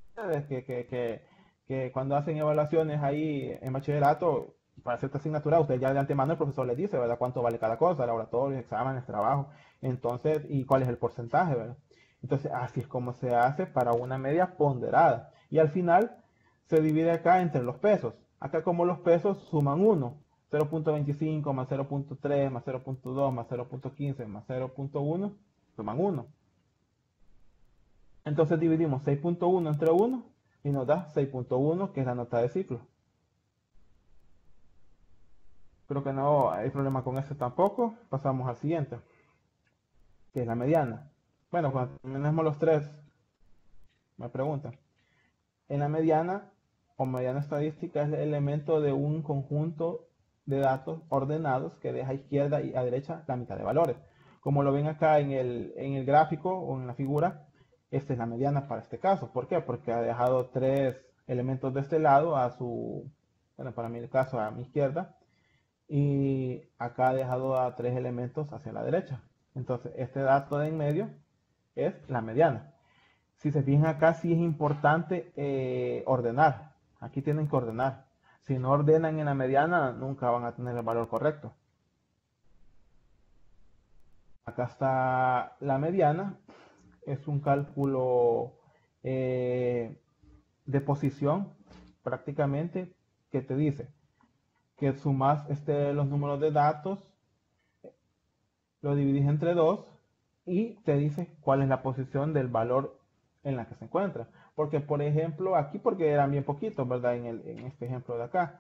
S1: ustedes que cuando hacen evaluaciones ahí en bachillerato, para cierta asignatura, usted ya de antemano el profesor les dice, ¿verdad? Cuánto vale cada cosa, laboratorios, exámenes, trabajo, entonces, y cuál es el porcentaje, ¿verdad? Entonces, así es como se hace para una media ponderada. Y al final se divide acá entre los pesos. Acá como los pesos suman 1, 0.25 más 0.3 más 0.2 más 0.15 más 0.1, suman 1. Entonces dividimos 6.1 entre 1 y nos da 6.1, que es la nota de ciclo. Creo que no hay problema con eso tampoco. Pasamos al siguiente, que es la mediana. Bueno, cuando terminemos los tres, me preguntan. En la mediana o mediana estadística es el elemento de un conjunto de datos ordenados que deja a izquierda y a derecha la mitad de valores. Como lo ven acá en el gráfico o en la figura, esta es la mediana para este caso. ¿Por qué? Porque ha dejado 3 elementos de este lado bueno, para mi caso a mi izquierda, y acá ha dejado a 3 elementos hacia la derecha. Entonces, este dato de en medio es la mediana. Si se fijan acá, sí es importante ordenar. Aquí tienen que ordenar. Si no ordenan en la mediana, nunca van a tener el valor correcto. Acá está la mediana. Es un cálculo de posición prácticamente que te dice que sumas los números de datos, lo dividís entre 2 y te dice cuál es la posición del valor en la que se encuentra. Porque, por ejemplo, aquí, porque eran bien poquitos, ¿verdad? En este ejemplo de acá.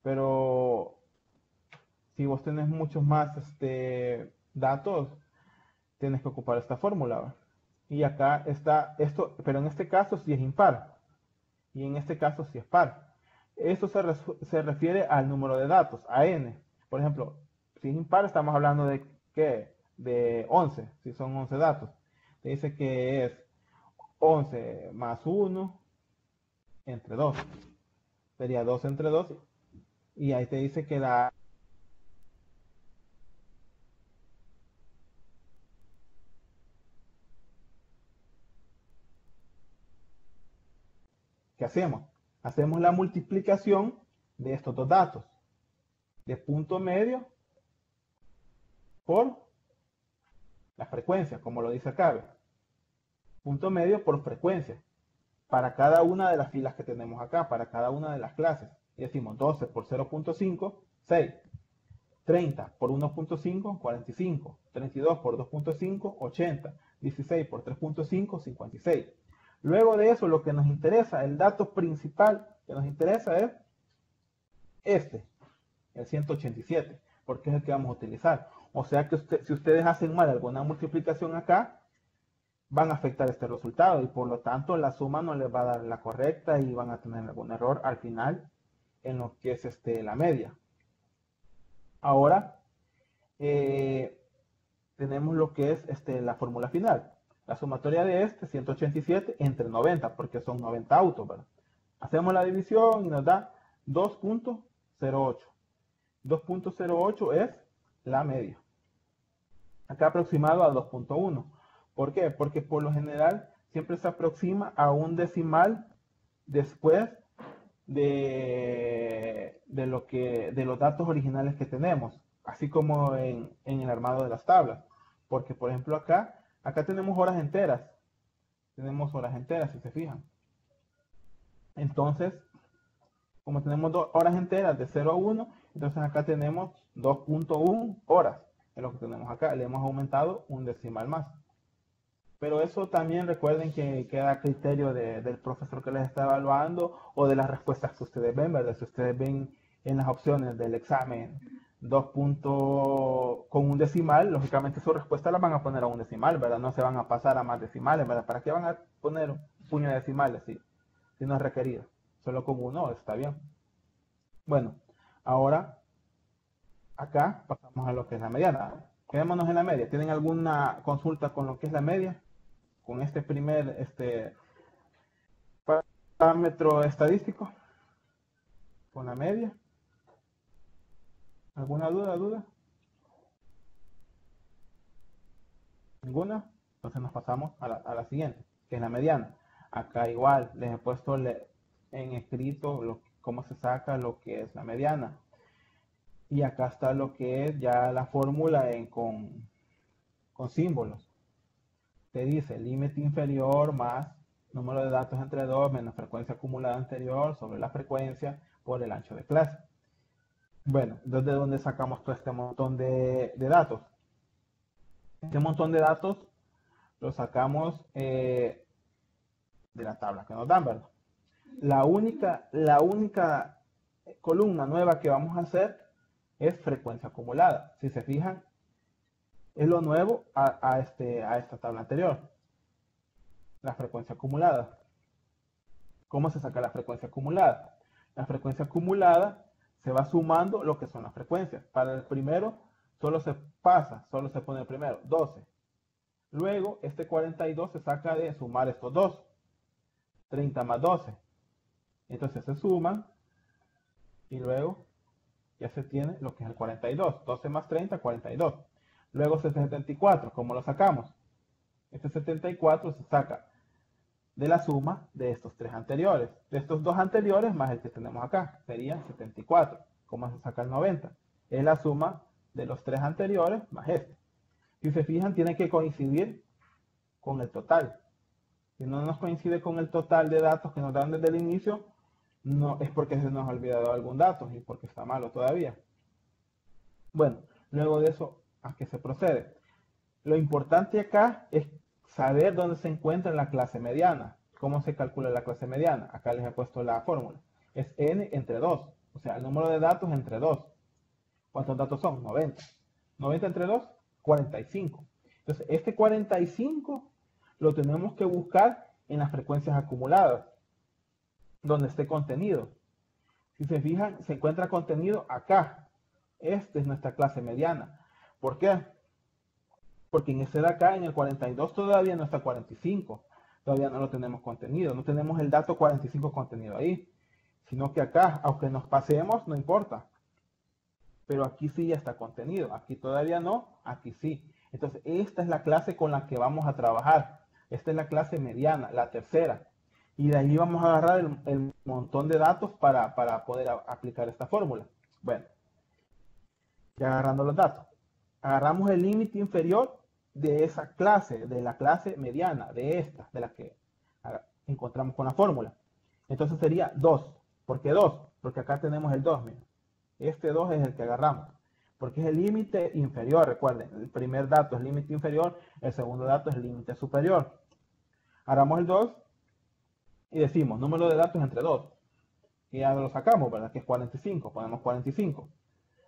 S1: Pero si vos tenés muchos más datos, tienes que ocupar esta fórmula, ¿verdad? Y acá está esto, pero en este caso sí es impar. Y en este caso sí es par. Esto se refiere al número de datos, a n. Por ejemplo, si es impar, estamos hablando de ¿qué? De 11, si son 11 datos. Te dice que es 11 más 1 entre 2. Sería 2 entre 2. Y ahí te dice que ¿qué hacemos? Hacemos la multiplicación de estos dos datos. De punto medio por la frecuencia, como lo dice acá. Punto medio por frecuencia. Para cada una de las filas que tenemos acá, para cada una de las clases. Y decimos 12 por 0.5, 6. 30 por 1.5, 45. 32 por 2.5, 80. 16 por 3.5, 56. Luego de eso, lo que nos interesa, el dato principal que nos interesa es el 187, porque es el que vamos a utilizar. O sea que si ustedes hacen mal alguna multiplicación acá, van a afectar este resultado y por lo tanto la suma no les va a dar la correcta y van a tener algún error al final en lo que es la media. Ahora tenemos lo que es la fórmula final. La sumatoria de 187 entre 90, porque son 90 autos, ¿verdad? Hacemos la división y nos da 2.08. 2.08 es la media. Acá aproximado a 2.1. ¿Por qué? Porque por lo general siempre se aproxima a un decimal después de los datos originales que tenemos, así como en el armado de las tablas. Porque, por ejemplo, acá tenemos horas enteras. Tenemos horas enteras, si se fijan. Entonces, como tenemos horas enteras de 0 a 1, entonces acá tenemos 2.1 horas. Es lo que tenemos acá. Le hemos aumentado un decimal más. Pero eso también recuerden que queda a criterio del profesor que les está evaluando o de las respuestas que ustedes ven, ¿verdad? Si ustedes ven en las opciones del examen 2 puntos con un decimal, lógicamente su respuesta la van a poner a un decimal, ¿verdad? No se van a pasar a más decimales, ¿verdad? ¿Para qué van a poner un puño de decimales si no es requerido? Solo con uno está bien. Bueno, ahora acá pasamos a lo que es la mediana. Quedémonos en la media. ¿Tienen alguna consulta con lo que es la media? Con este primer parámetro estadístico, con la media. ¿Alguna duda? ¿Ninguna? Entonces nos pasamos a la siguiente, que es la mediana. Acá igual les he puesto en escrito cómo se saca lo que es la mediana. Y acá está lo que es ya la fórmula con símbolos. Te dice límite inferior más número de datos entre 2 menos frecuencia acumulada anterior sobre la frecuencia por el ancho de clase. Bueno, ¿desde dónde sacamos todo este montón de datos? Este montón de datos lo sacamos de la tabla que nos dan, ¿verdad? La única columna nueva que vamos a hacer es frecuencia acumulada. Si se fijan, es lo nuevo a esta tabla anterior. La frecuencia acumulada. ¿Cómo se saca la frecuencia acumulada? La frecuencia acumulada se va sumando lo que son las frecuencias. Para el primero solo se pone el primero, 12. Luego este 42 se saca de sumar estos dos. 30 más 12. Entonces se suman y luego ya se tiene lo que es el 42. 12 más 30, 42. Luego este 74, ¿cómo lo sacamos? Este 74 se saca de la suma de estos tres anteriores. De estos dos anteriores más el que tenemos acá. Sería 74. ¿Cómo se saca el 90? Es la suma de los tres anteriores más este. Si se fijan, tiene que coincidir con el total. Si no nos coincide con el total de datos que nos dan desde el inicio, no es porque se nos ha olvidado algún dato y porque está malo todavía. Bueno, luego de eso, ¿a qué se procede? Lo importante acá es saber dónde se encuentra la clase mediana. ¿Cómo se calcula la clase mediana? Acá les he puesto la fórmula. Es n entre 2, o sea, el número de datos entre 2. ¿Cuántos datos son? 90. 90 entre 2, 45. Entonces, este 45 lo tenemos que buscar en las frecuencias acumuladas, donde esté contenido. Si se fijan, se encuentra contenido acá. Esta es nuestra clase mediana. ¿Por qué? Porque en ese de acá, en el 42, todavía no está 45. Todavía no lo tenemos contenido. No tenemos el dato 45 contenido ahí. Sino que acá, aunque nos pasemos, no importa. Pero aquí sí ya está contenido. Aquí todavía no, aquí sí. Entonces, esta es la clase con la que vamos a trabajar. Esta es la clase mediana, la tercera. Y de ahí vamos a agarrar el montón de datos para poder aplicar esta fórmula. Bueno, ya agarrando los datos. Agarramos el límite inferior de esa clase, de la clase mediana, de esta, de la que encontramos con la fórmula. Entonces sería 2. ¿Por qué 2? Porque acá tenemos el 2, miren. Este 2 es el que agarramos. Porque es el límite inferior, recuerden. El primer dato es límite inferior, el segundo dato es límite superior. Agarramos el 2 y decimos número de datos entre 2. Y ya lo sacamos, ¿verdad? Que es 45. Ponemos 45.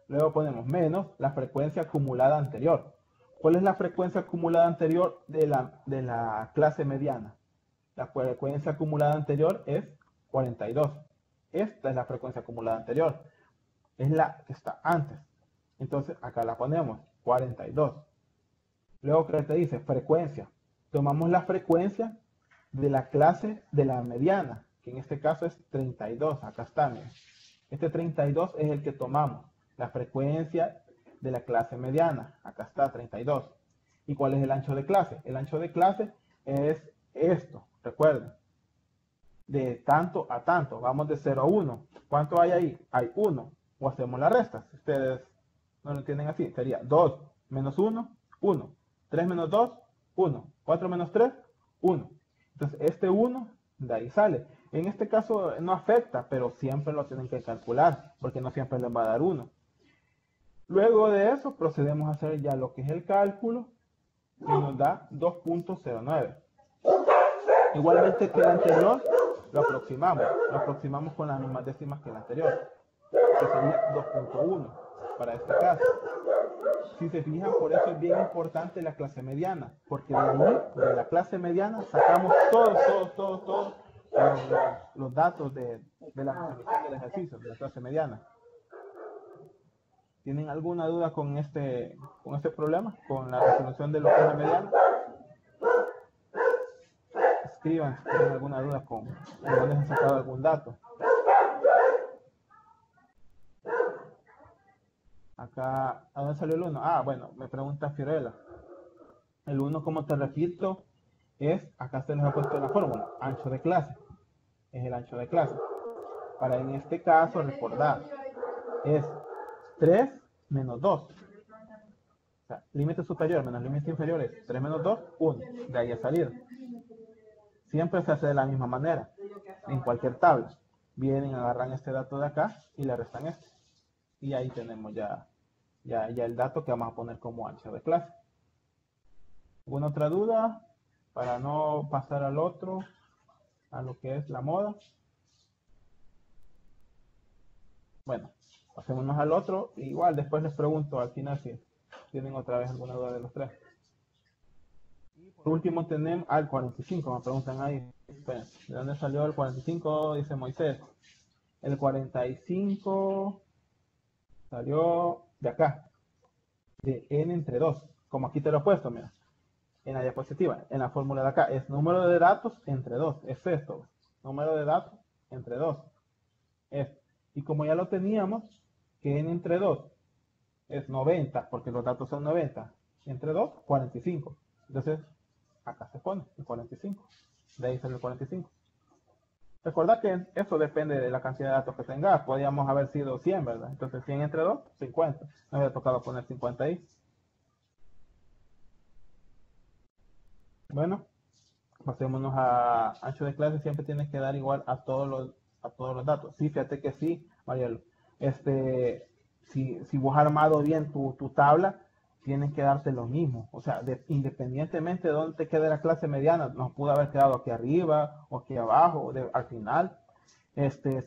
S1: Luego ponemos menos la frecuencia acumulada anterior. ¿Cuál es la frecuencia acumulada anterior de la clase mediana? La frecuencia acumulada anterior es 42. Esta es la frecuencia acumulada anterior. Es la que está antes. Entonces acá la ponemos, 42. Luego, ¿qué te dice? Frecuencia. Tomamos la frecuencia de la clase de la mediana, que en este caso es 32. Acá está, miren. Este 32 es el que tomamos. La frecuencia de la clase mediana. Acá está, 32. ¿Y cuál es el ancho de clase? El ancho de clase es esto, recuerden. De tanto a tanto. Vamos de 0 a 1. ¿Cuánto hay ahí? Hay 1. O hacemos la resta. Si ustedes no lo entienden así, sería 2 menos 1, 1. 3 menos 2, 1. 4 menos 3, 1. Entonces, este 1 de ahí sale. En este caso no afecta, pero siempre lo tienen que calcular, porque no siempre les va a dar 1. Luego de eso procedemos a hacer ya lo que es el cálculo y nos da 2.09. Igualmente que el anterior, lo aproximamos con las mismas décimas que el anterior, que sería 2.1 para este caso. Si se fijan, por eso es bien importante la clase mediana, porque de ahí, de la clase mediana, sacamos todos los datos de la resolución del ejercicio, de la clase mediana. ¿Tienen alguna duda con este problema, con la resolución de lo que es la mediana? Escriban si tienen alguna duda con dónde se ha sacado algún dato. Acá, ¿a dónde salió el 1? Ah, bueno, me pregunta Fiorella. El 1, como te repito, es, acá se les ha puesto la fórmula, ancho de clase. Es el ancho de clase. Para en este caso, recordar, es 3 menos 2. O sea, límite superior menos límite inferior es 3 menos 2, 1. De ahí a salir. Siempre se hace de la misma manera. En cualquier tabla. Vienen, agarran este dato de acá y le restan este. Y ahí tenemos ya el dato que vamos a poner como ancho de clase. ¿Alguna otra duda? Para no pasar al otro, a lo que es la moda. Bueno, pasémonos al otro. Igual después les pregunto al final si tienen otra vez alguna duda de los tres. Y por último tenemos al 45, me preguntan ahí. ¿De dónde salió el 45? Dice Moisés. El 45 salió de acá, de n entre 2. Como aquí te lo he puesto, mira. En la diapositiva, en la fórmula de acá, es número de datos entre 2. Es esto. Número de datos entre 2. Y como ya lo teníamos, que n entre 2 es 90, porque los datos son 90. Entre 2, 45. Entonces, acá se pone el 45. De ahí sale el 45. Recordad que eso depende de la cantidad de datos que tengas. Podríamos haber sido 100, ¿verdad? Entonces 100 entre 2, 50. Me había tocado poner 50 ahí. Bueno, Pasémonos a ancho de clase, siempre tienes que dar igual a todos los datos. Sí, fíjate que sí, Marielo. Si vos has armado bien tu tabla, tienes que darte lo mismo. O sea, independientemente de dónde te quede la clase mediana, nos pudo haber quedado aquí arriba o aquí abajo, al final,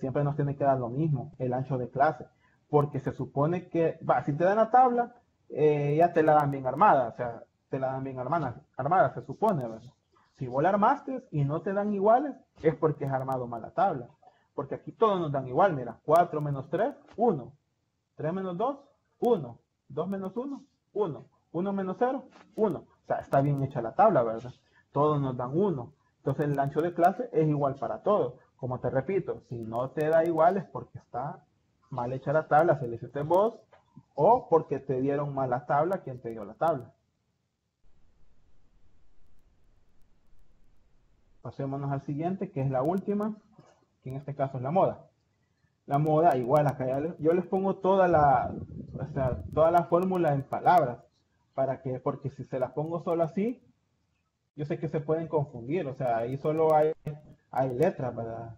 S1: siempre nos tiene que dar lo mismo, el ancho de clase. Porque se supone que, si te dan la tabla, ya te la dan bien armada, o sea, te la dan bien armada, se supone, ¿verdad? Si vos la armaste y no te dan iguales, es porque has armado mal la tabla. Porque aquí todos nos dan igual, mira, 4 menos 3, 1. 3 menos 2, 1. 2 menos 1, 1. 1 menos 0, 1. O sea, está bien hecha la tabla, ¿verdad? Todos nos dan 1. Entonces el ancho de clase es igual para todos. Como te repito, si no te da igual es porque está mal hecha la tabla, se le hiciste vos, o porque te dieron mal la tabla, quien te dio la tabla. Pasémonos al siguiente, que es la última, que en este caso es la moda. La moda, igual acá yo les pongo toda la fórmula en palabras, porque si se las pongo solo así, yo sé que se pueden confundir, o sea, ahí solo hay letras, ¿verdad?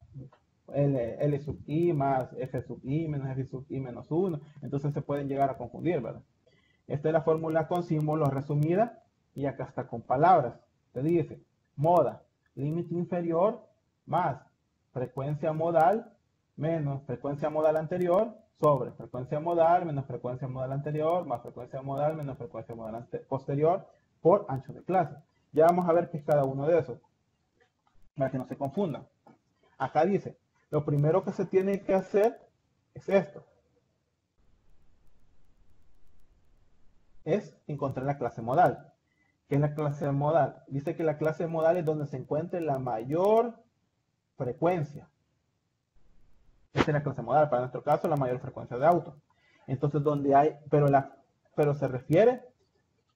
S1: L sub i más F sub i menos F sub i menos 1, entonces se pueden llegar a confundir, ¿verdad? Esta es la fórmula con símbolos resumida y acá está con palabras. Te dice, moda, límite inferior más frecuencia modal menos frecuencia modal anterior sobre frecuencia modal menos frecuencia modal anterior más frecuencia modal menos frecuencia modal posterior por ancho de clase. Ya vamos a ver qué es cada uno de esos, para que no se confundan. Acá dice, lo primero que se tiene que hacer es esto. Es encontrar la clase modal. ¿Qué es la clase modal? Dice que la clase modal es donde se encuentre la mayor frecuencia. Esta es la clase modal, para nuestro caso, la mayor frecuencia de auto. Entonces, donde hay, pero se refiere,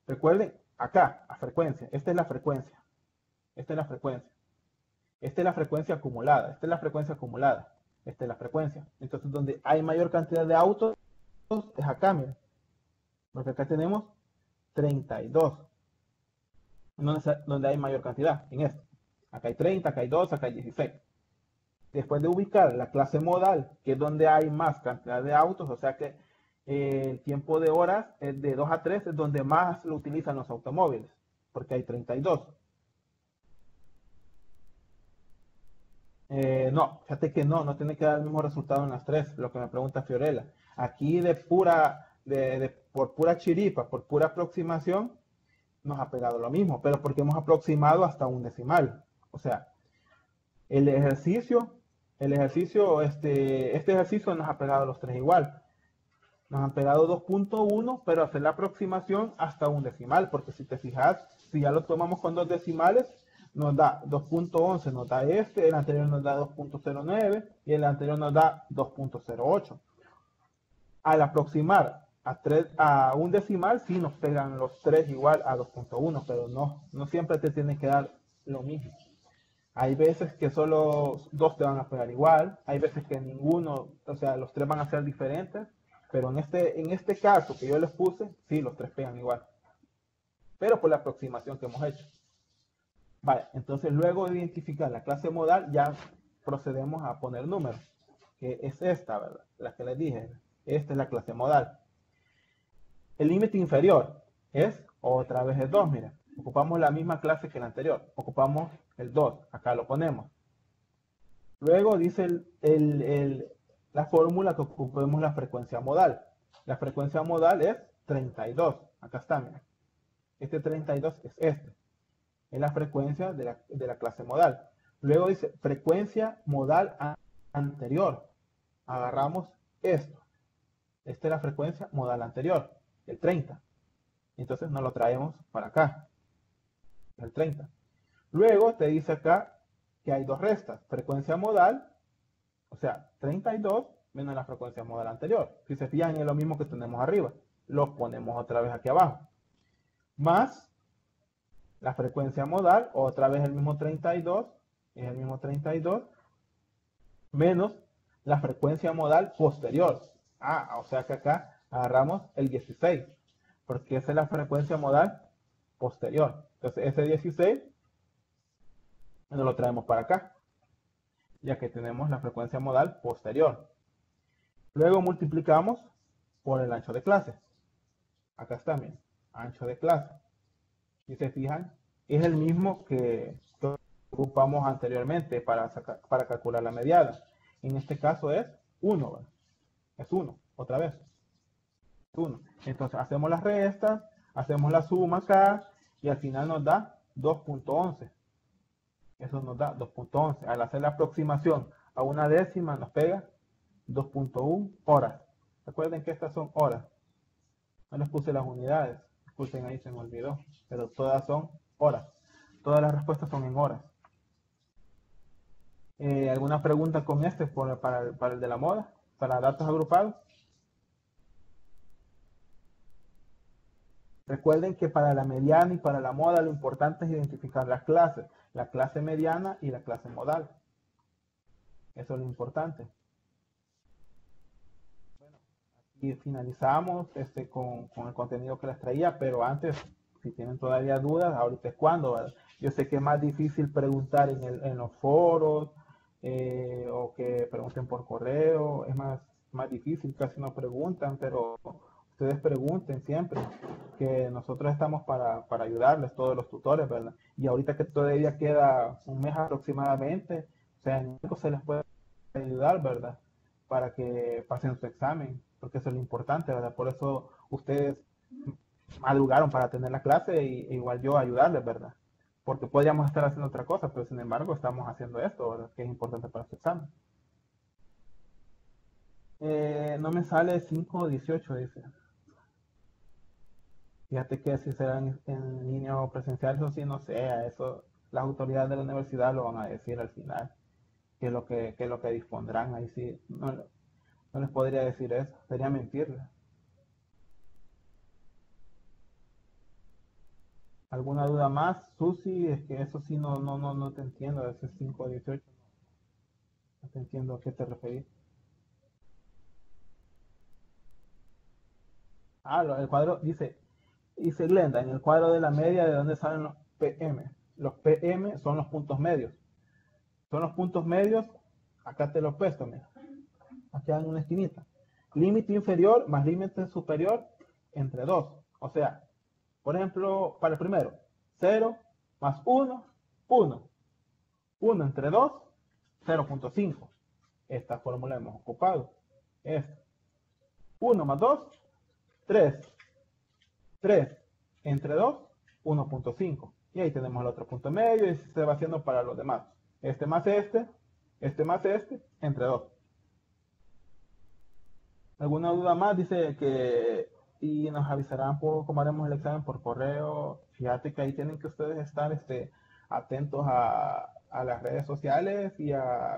S1: recuerden, acá, a frecuencia. Esta es la frecuencia. Esta es la frecuencia. Esta es la frecuencia acumulada. Esta es la frecuencia acumulada. Esta es la frecuencia. Entonces, donde hay mayor cantidad de autos, es acá, miren. Porque acá tenemos 32. Donde hay mayor cantidad, en esto. Acá hay 30, acá hay 2, acá hay 16. Después de ubicar la clase modal, que es donde hay más cantidad de autos, o sea que el tiempo de horas es de 2 a 3, es donde más lo utilizan los automóviles, porque hay 32. No, fíjate que no tiene que dar el mismo resultado en las tres, lo que me pregunta Fiorella. Aquí por pura chiripa, por pura aproximación, nos ha pegado lo mismo, pero porque hemos aproximado hasta un decimal. O sea, el ejercicio, este ejercicio nos ha pegado los tres igual. Nos han pegado 2.1, pero hacer la aproximación hasta un decimal, porque si te fijas, si ya lo tomamos con dos decimales, nos da 2.11, nos da el anterior nos da 2.09 y el anterior nos da 2.08. Al aproximar a un decimal, sí nos pegan los tres igual a 2.1, pero no siempre te tienen que dar lo mismo. Hay veces que solo dos te van a pegar igual, hay veces que ninguno, o sea, los tres van a ser diferentes, pero en este caso que yo les puse, sí, los tres pegan igual. Pero por la aproximación que hemos hecho. Vale, entonces luego de identificar la clase modal, ya procedemos a poner números, que es esta, ¿verdad? La que les dije. Esta es la clase modal. El límite inferior es otra vez el 2, mira. Ocupamos la misma clase que la anterior. Ocupamos el 2, acá lo ponemos. Luego dice la fórmula que ocupemos la frecuencia modal. La frecuencia modal es 32. Acá está, mira. Este 32 es este. Es la frecuencia de la clase modal. Luego dice frecuencia modal anterior. Agarramos esto. Esta es la frecuencia modal anterior, el 30. Entonces nos lo traemos para acá, el 30. Luego te dice acá que hay dos restas. Frecuencia modal, o sea, 32 menos la frecuencia modal anterior. Si se fijan, es lo mismo que tenemos arriba. Lo ponemos otra vez aquí abajo. Más la frecuencia modal, otra vez el mismo 32, es el mismo 32, menos la frecuencia modal posterior. O sea que acá agarramos el 16, porque esa es la frecuencia modal posterior. Entonces ese 16 Nos lo traemos para acá, ya que tenemos la frecuencia modal posterior. Luego multiplicamos por el ancho de clase. Acá está, bien, ancho de clase. Si se fijan, es el mismo que ocupamos anteriormente para calcular la mediana. En este caso es 1, ¿verdad? Es 1, otra vez. 1. Entonces hacemos las restas, hacemos la suma acá y al final nos da 2.11. Eso nos da 2.11. Al hacer la aproximación a una décima nos pega 2.1 horas. Recuerden que estas son horas. No les puse las unidades. Disculpen, ahí se me olvidó. Pero todas son horas. Todas las respuestas son en horas. ¿Alguna pregunta con este para el de la moda? ¿Para datos agrupados? Recuerden que para la mediana y para la moda lo importante es identificar las clases. La clase mediana y la clase modal. Eso es lo importante. Y finalizamos con el contenido que les traía, pero antes, si tienen todavía dudas, ahorita es cuando, ¿verdad? Yo sé que es más difícil preguntar en los foros o que pregunten por correo, es más difícil, casi no preguntan, pero ustedes pregunten siempre, que nosotros estamos para ayudarles, todos los tutores, ¿verdad? Y ahorita que todavía queda un mes aproximadamente, o sea, en algo se les puede ayudar, ¿verdad? Para que pasen su examen, porque eso es lo importante, ¿verdad? Por eso ustedes madrugaron para tener la clase y igual yo ayudarles, ¿verdad? Porque podríamos estar haciendo otra cosa, pero sin embargo estamos haciendo esto, ¿verdad? Que es importante para su examen. No me sale 5:18, dice. Fíjate que si será en línea o presencial, eso sí, no sé, a eso las autoridades de la universidad lo van a decir al final, qué es lo que dispondrán, ahí sí, no les podría decir eso, sería mentirles. ¿Alguna duda más, Susi? Es que eso sí no te entiendo, ese 5:18, no te entiendo a qué te referís. Ah, el cuadro dice Glenda, en el cuadro de la media, ¿de dónde salen los PM? Los PM son los puntos medios. Son los puntos medios, acá te los puesto, mira. Aquí en una esquinita. Límite inferior más límite superior entre 2. O sea, por ejemplo, para el primero, 0 más 1, 1. 1 entre 2, 0.5. Esta fórmula hemos ocupado. Es 1 más 2, 3. 3 entre 2, 1.5. Y ahí tenemos el otro punto medio y se va haciendo para los demás. Este más más este, entre 2. ¿Alguna duda más? Dice que y nos avisarán por cómo haremos el examen por correo. Fíjate que ahí tienen que ustedes estar atentos a las redes sociales y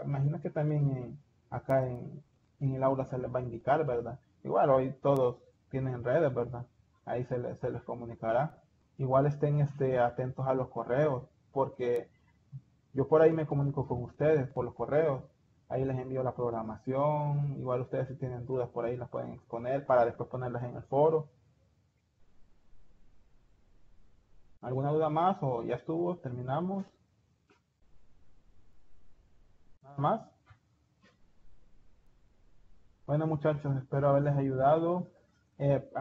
S1: imagino que también acá en el aula se les va a indicar, ¿verdad? Igual hoy todos tienen redes, ¿verdad? Ahí se les comunicará. Igual estén atentos a los correos, porque yo por ahí me comunico con ustedes por los correos. Ahí les envío la programación. Igual ustedes si tienen dudas por ahí las pueden exponer para después ponerlas en el foro. ¿Alguna duda más o ya estuvo? ¿Terminamos? ¿Nada más? Bueno muchachos, espero haberles ayudado.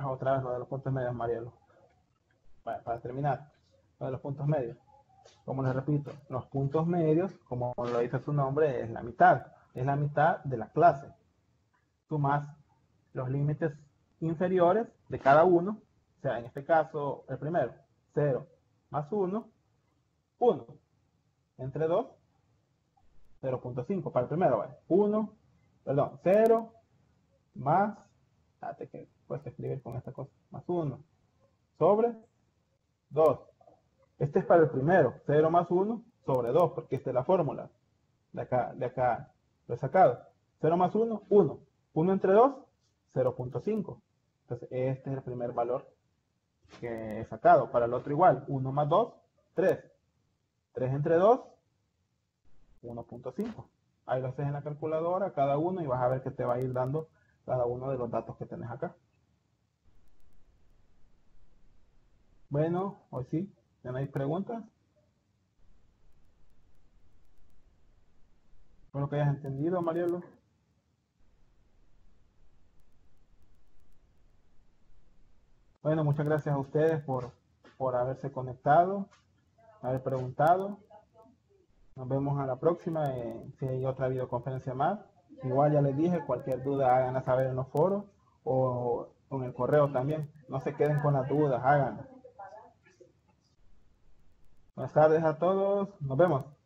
S1: Otra vez lo de los puntos medios, Marielo. Para terminar, lo de los puntos medios. Como les repito, los puntos medios, como lo dice su nombre, es la mitad de la clase. Sumas los límites inferiores de cada uno, o sea, en este caso, el primero, 0 más 1, 1, entre 2, 0.5, para el primero, ¿vale? 1, perdón, 0 más, fíjate que puedes escribir con esta cosa, más 1, sobre 2. Este es para el primero, 0 más 1 sobre 2, porque esta es la fórmula. De acá lo he sacado. 0 más 1, 1. 1 entre 2, 0.5. Entonces, este es el primer valor que he sacado. Para el otro igual, 1 más 2, 3. 3 entre 2, 1.5. Ahí lo haces en la calculadora, cada uno, y vas a ver que te va a ir dando cada uno de los datos que tenés acá. Bueno, hoy sí, ¿tenéis preguntas? Espero que hayas entendido, Marielo. Bueno, muchas gracias a ustedes por haberse conectado, haber preguntado. Nos vemos a la próxima, si hay otra videoconferencia más. Igual ya les dije, cualquier duda háganla saber en los foros o en el correo también. No se queden con las dudas, háganlas. Buenas tardes a todos, nos vemos.